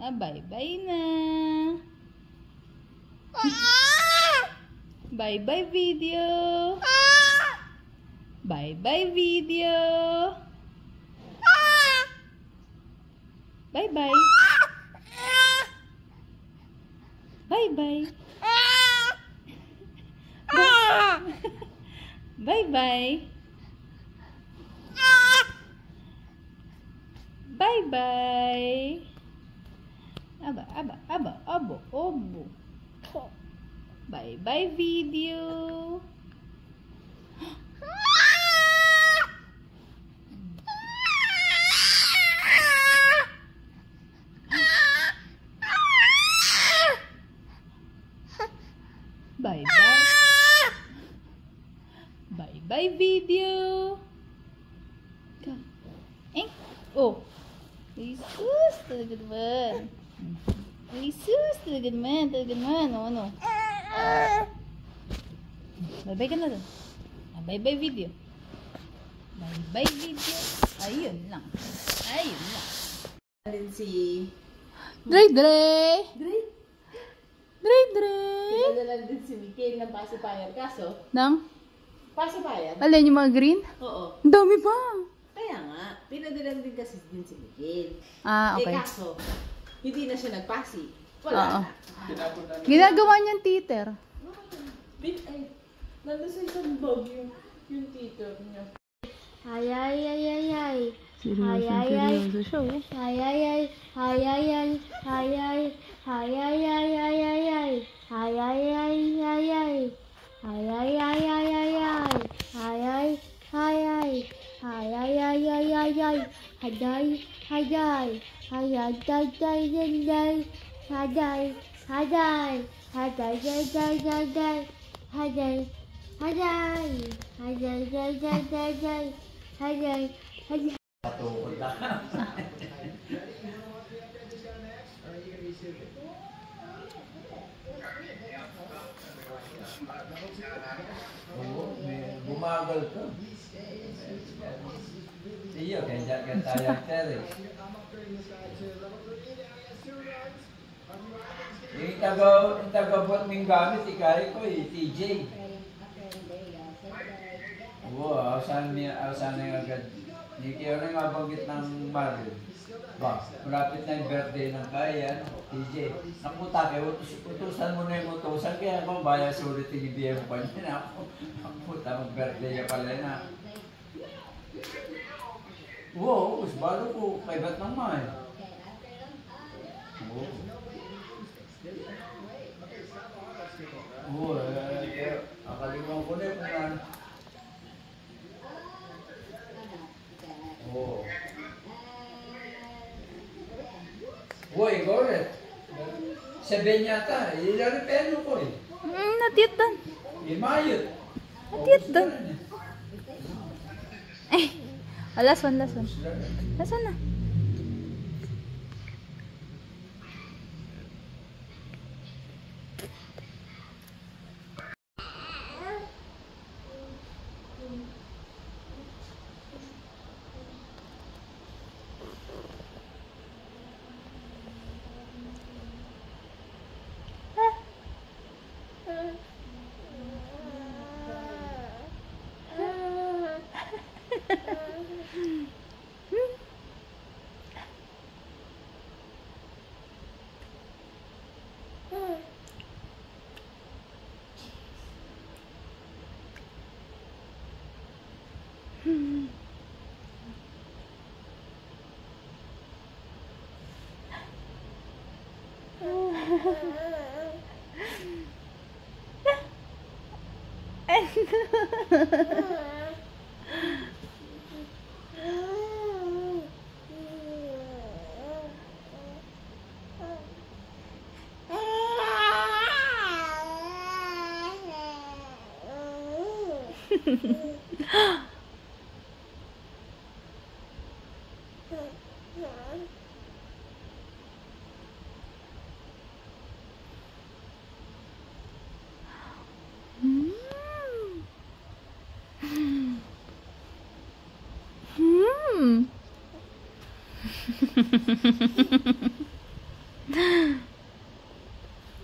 Bye-bye na. Bye-bye video. Bye-bye video. Bye-bye. Bye-bye. Bye-bye. Bye-bye. Abo. Bye-bye video. Bye-bye. Bye-bye video. Oh. Jesus, talaga naman. Jesus, talaga naman. Ano? Bye-bye ka na doon. Bye-bye video. Bye-bye video. Ayun lang. Alin si... Dre. Pinadala din si Mikhail ng pacifier. Kaso, pacifier? Alin yung mga green? Oo. Ang dami pa. Kaya nga, pinadala din kasi din si Mikhail. Okay. Kaso, hindi na siya nagpasi. Oo. Wala na. Ginagawa niyang teeter. Nandun sa isang bag yung teacher niya. Ay. Seryoso siya. Bumagal ka. Iyo, kaya tayo teres. Yung tagabot ng gamit, ikari ko TJ. Oo, awasan na agad. Hindi kayo na nga banggit ng Mario. Ba, malapit na yung birthday ng kaya, TJ. Nakuta kayo, utusan mo na yung utusan, kaya ako baya sulit tinibigay mo pa niya. Nakuta, mag-birthday ya pala na. Oo, balo ko, kaibat ng mahal. Oo. Oo, akalimutan ko na kung ano. Oo. Uy, Goret. Sabihin yata, ilaripeno ko eh. Natiyot doon. Imayot. Natiyot doon. Eh, last one. Last one na.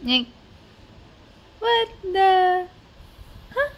Nick. What the? Huh?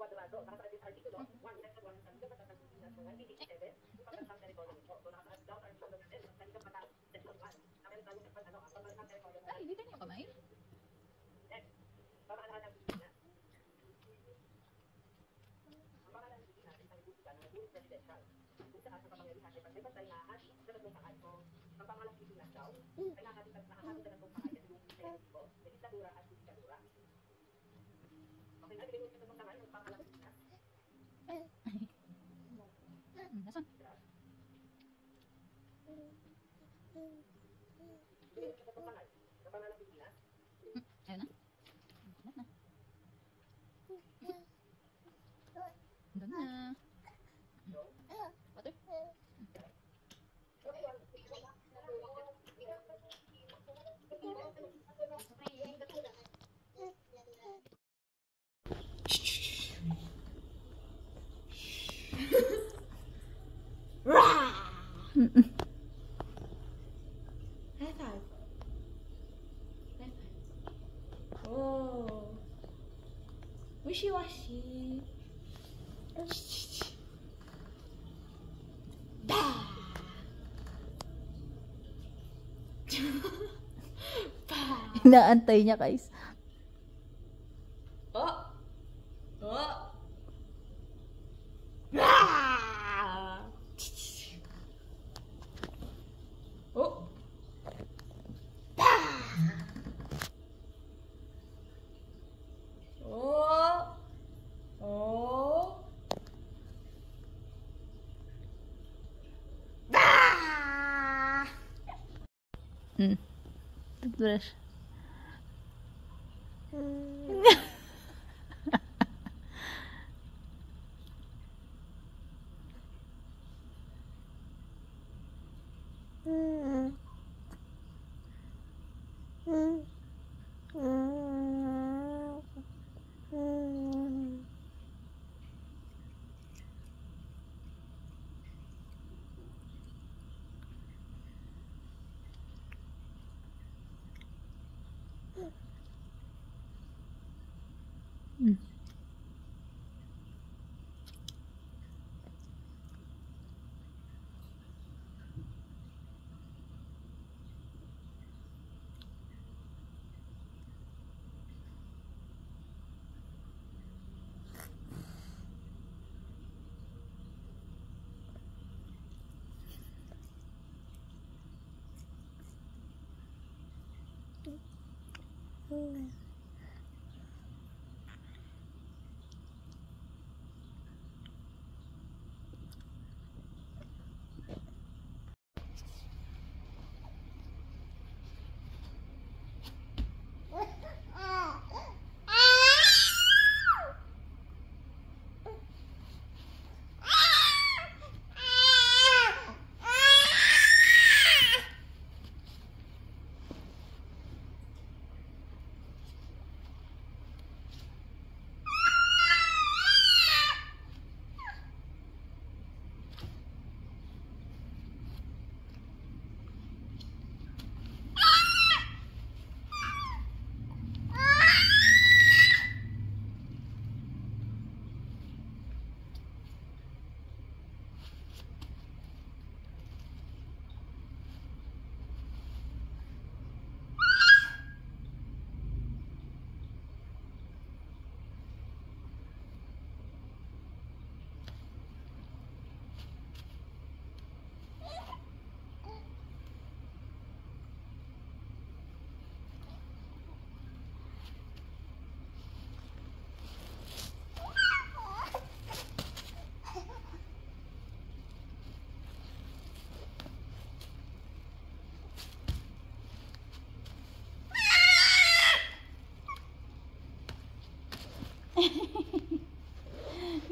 Ay, dito niyo kamay. Nasaan? Ayun na. Doon na. Water? High five. Oh. Wishy-washy. Inaantay niya, guys. Oh. Oh. Ah. Oh. Oh. Oh. Ah. Toothbrush.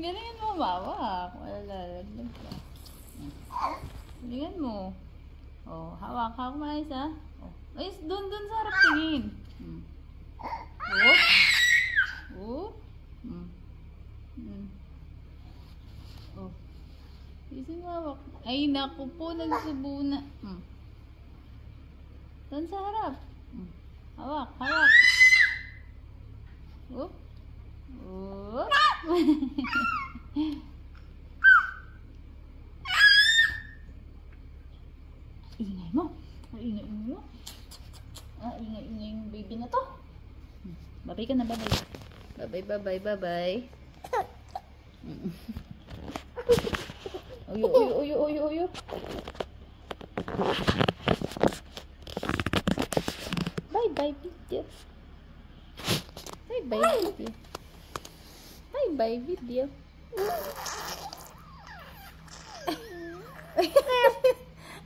Galingan mo mawak. Malalaglag ka. Galingan mo. Oh, hawak. Hawak maayos ah. Oh. Ay, dun sa harap tingin. Oh. Oh. Oh. Isin mawak. Ay, naku po. Nagsubo na. Dun sa harap. Hawak. Hawak. Oh. Oh. Ingay mo. Ingay mo. Ingay yung baby na to. Babay ka na, babay. Babay. Oyo. Bye video. Bye video.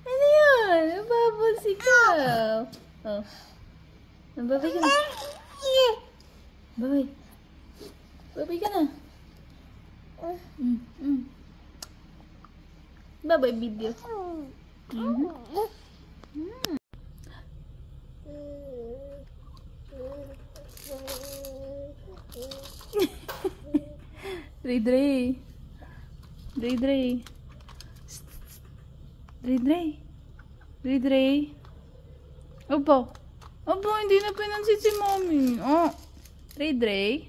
Ano yun? Babol si Kaw. Oh. Babay ka na. Babay ka na. Babay video. Dre. Opo, hindi na pinansin si Mommy. Oh. Dre.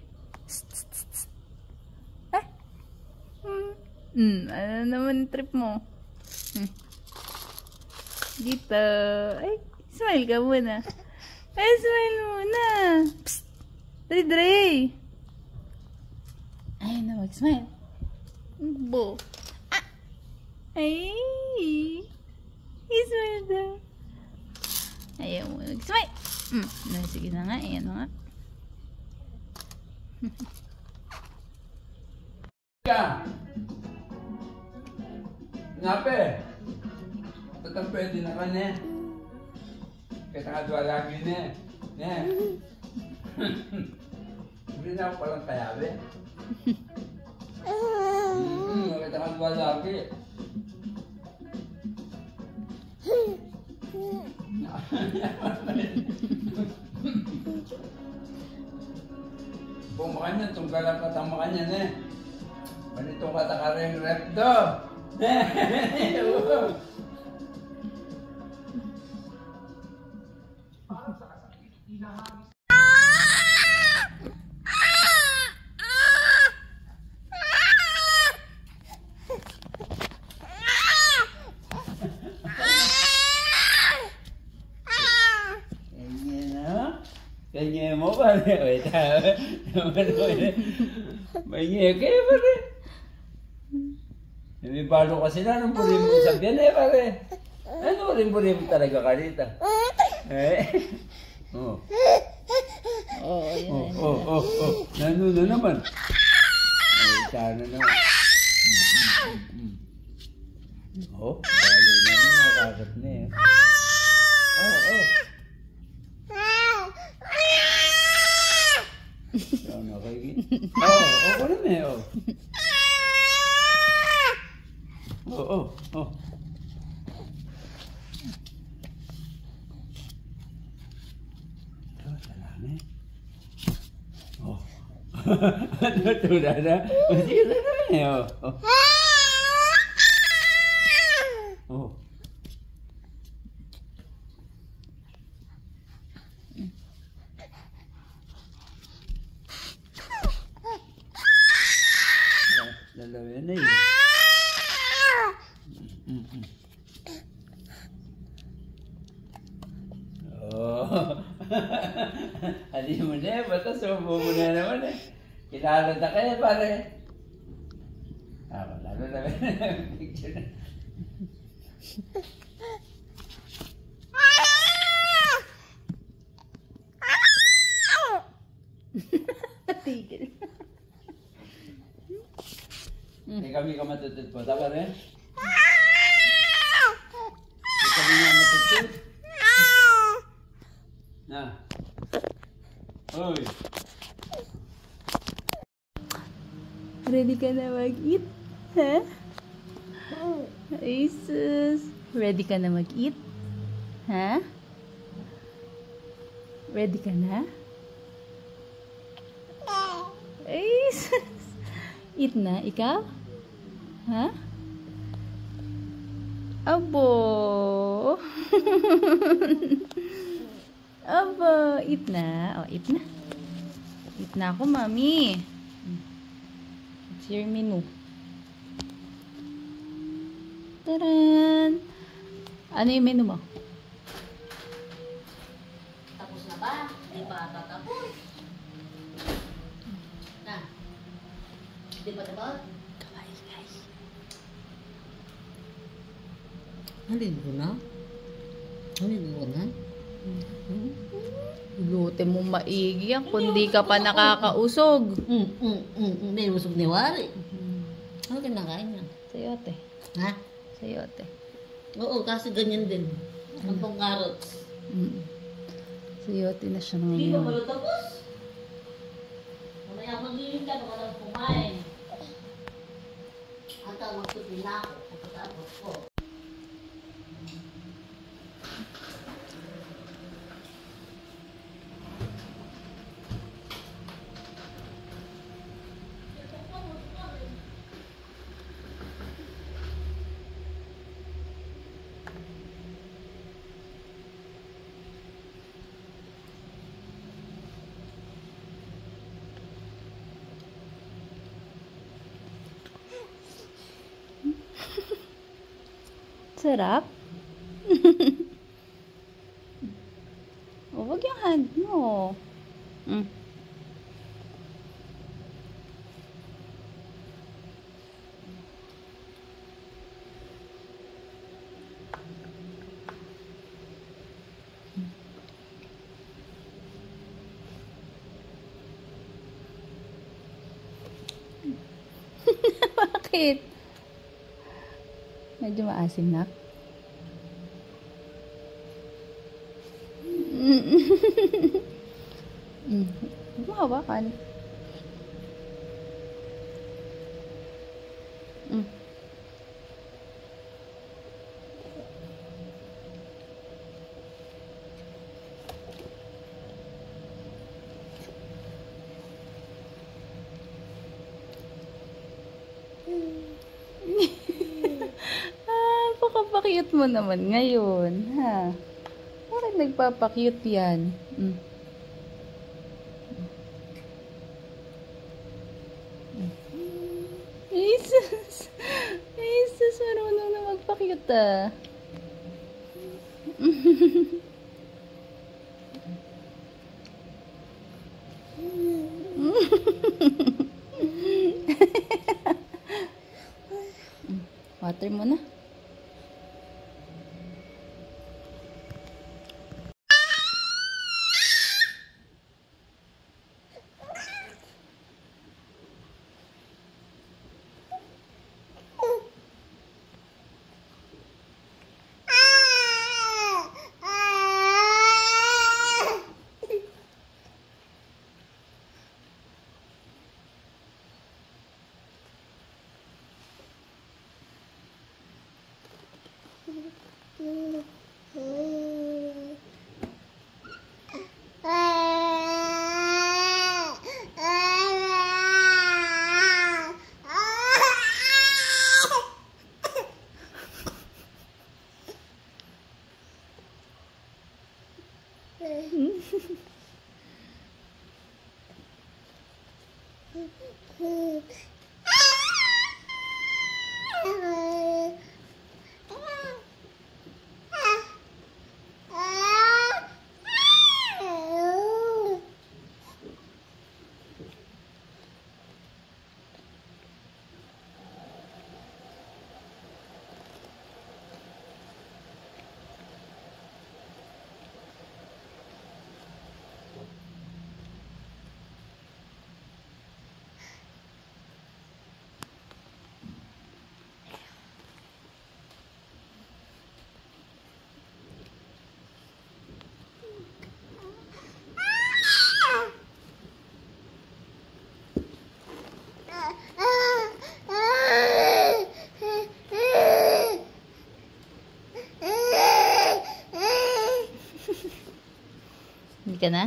Ano naman trip mo? Dito. Ay, smile ka muna. Smile muna. Psst. Dre. Ay, na mag-smile. Bo. Ay. Smile daw. Ayaw mo mag-smile. Sige na nga. Ayan na nga. Ngape. Tatang pwede na ka, ne? Kaya nakadwa lagi, ne? Hindi na ako palang kayabe. Kaya nakadwa lagi. Pumakan yan, tunggalan ka tamakan yan, ne? Manitong katakareng rep do. Kanya mo ba? Wait, may ngeke pare. May balo kasi na nung puri mo sabihan pare. Ano rin puri mo talaga kanita? Oh. Nano na naman. Sana naman. Oh, balo na naman kakat na eh. Ano kayo? Ako naman eh. Salami. Tula na. Sige na naman eh. Lalawin na yun. Hali mo na eh, bata subo mo na naman eh. Kinalad na kayo pare. Lalo na picture na. Tigil. Hindi kami ka matutut po. Tama rin? Hindi kami nga matutut. Na. Uy. Ready ka na mag-eat? Ha? Ay, sus. Ready ka na mag-eat? Ha? Ready ka na? Ay, sus. Eat na, ikaw? Ha? Abo. Abo, eat na. Oh, eat na. Eat na ako, mami. It's your menu. Taran! Ano yung menu mo? Tapos na ba? Di pa tatapos. Na. Di pa tapos? Halin ko na? Halin ko na? Lute mo maigi yan, kundi ka pa nakakausog. May usog ni Wari. Ano kinakain niya? Sayote. Ha? Sayote. Oo, kasi ganyan din. Ang pang carrots. Sayote na siya Di pa ngayon. pala tapos? Mamaya mag-iing ka, baka lang kumain. At ang magtutin na ako, pagkatapos ko. Sarap? O, wag yung hand mo. Bakit? Medyo maasim na. Huwag mo hawakan. Pakapakiyot mo naman ngayon, ha? Bakit nagpapakiyot yan? Jesus! Jesus, marunong na magpakiyot, ah. Water mo na. Hindi ka na?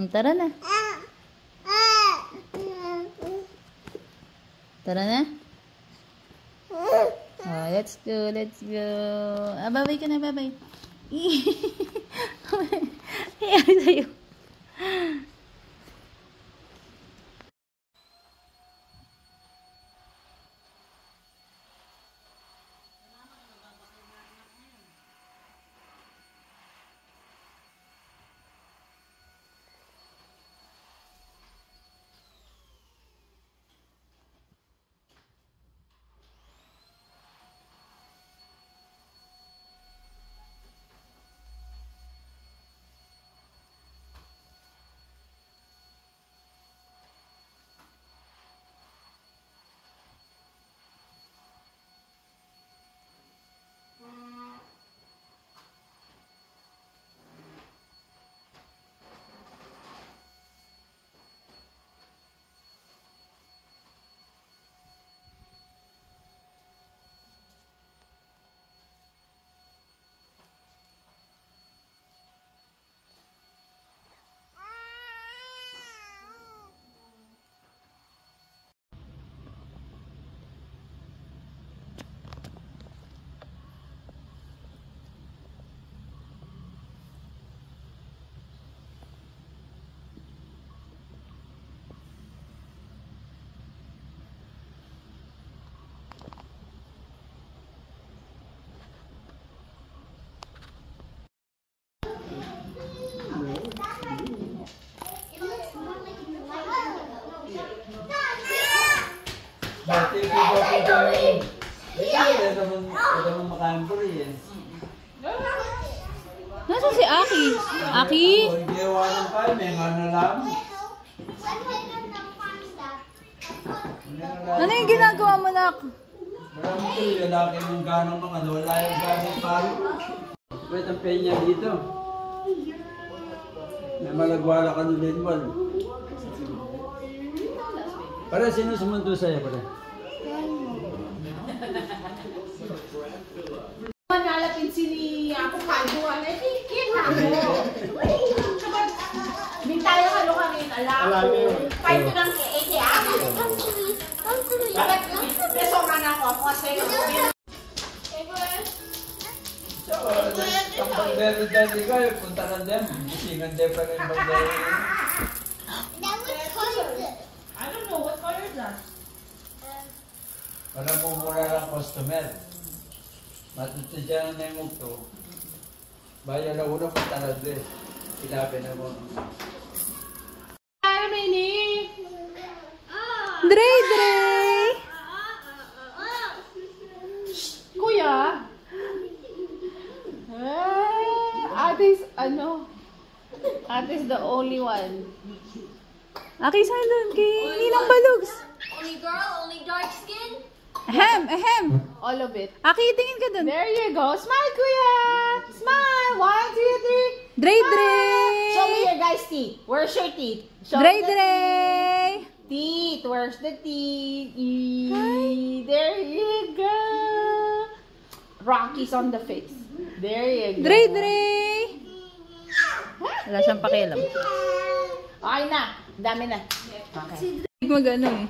Tara na. Tara na. Oh, let's go, let's go. Ah, babay ka na, babay. Ayan sa'yo. Ito naman makain po rin. Nasaan si Aki? Aki? Kung gawa ng kain, may nga na lang. Ano yung ginagawa mo, Nak? Marami ko yung lalaki ng ganong mga wala yung ganong paro. Wait, ang penya dito. May malagwala ka ng linwal. Para sino sumundo sa'yo, pare? Manalapin si ni ako kaguan eh, kita mo. Bin tayo kalo kami alam. Kain ko ng eke ako. Peso man ako kasi Ang pagderi-deri kayo, punta na din. Bisingan din pa rin pagderi. I don't know what color is that. Para mumura ng customer. Matutudyan na yung mugto. Bayan na una punta na din. Sinabi na mo. Dre! Kuya. Ate's the only one. Aki, saan doon? Kay Ninang Balugs. Only girl, only dark skin. Ahem! All of it. Aki, tingin ka doon. There you go. Smile, kuya. Smile. 1, 2, 3. Dre! Show me your guys' teeth. Where's your teeth? Show Dre! me the teeth. Where's the teeth? There you go. Rockies on the face. There you go. Dre! Wala siyang pakialam. Okay na. Dami na. Okay. Hindi mag-ano eh.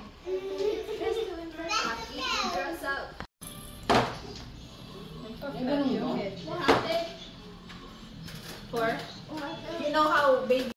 You know how baby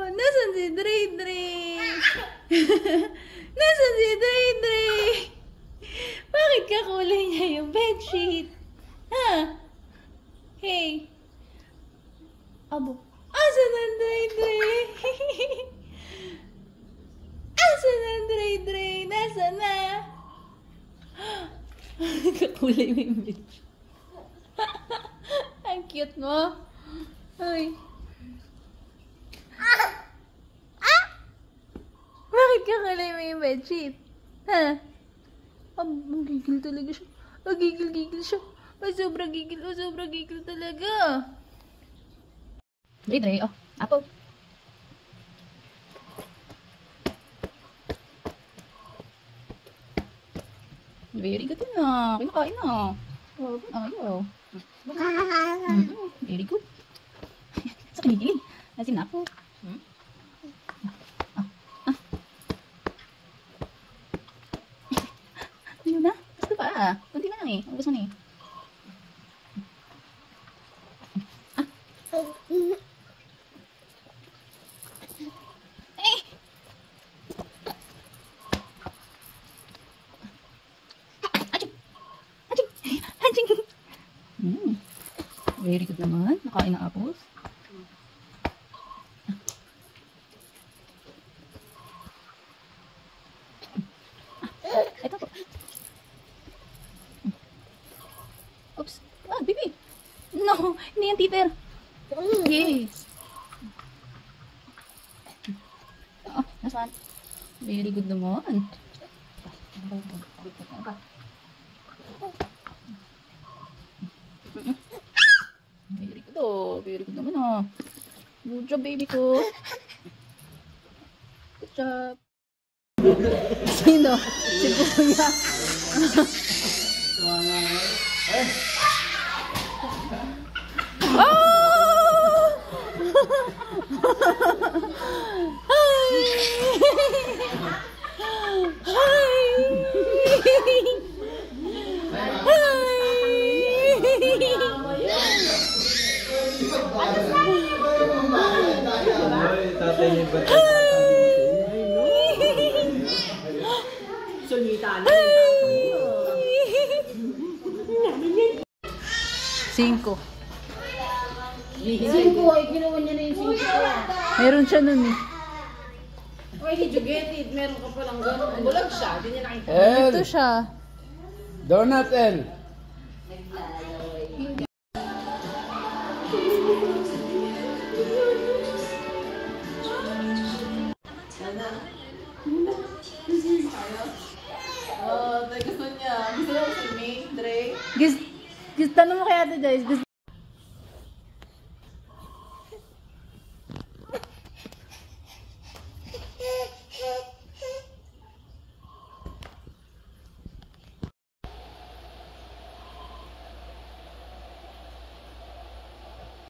Nasaan si Dre? Nasaan si Dre? Bakit kakulay niya yung bedsheet? Ha? Hey. Abo. Asan ang Dre? Asan ang Dre? Nasaan na? Kakulay mo yung bedsheet. Ang cute mo. Ay. Bakit kakulay mo yung bedsheet? Ha? Magigil talaga siya. Magigil siya. Sobrang gigil talaga. Dre, oh, apple. Very good na. Kinakain na. Ayaw. Very good. Sa kinigilin. Nasin na po. Ano na? Gusto pa. Kunti na lang eh. Ubus mo na eh. Very good naman. Nakain ng apples. Ito po. Peter. Yes. Oh, nasaan? Very good naman. Very good oh. Very good naman oh. Good job baby ko. Good job. Sino? Si Kuya. Tatay niya ba? Sunita na. 5. Singko, ay ginawa niya na yung singko. Meron siya nun eh. Why did you get it? Meron ka palang gano'n. Bulag siya, di niya nakita. Ito siya. Donut L. Gusto niya. Gusto niya si May, Dre. Tanong mo kaya ito guys.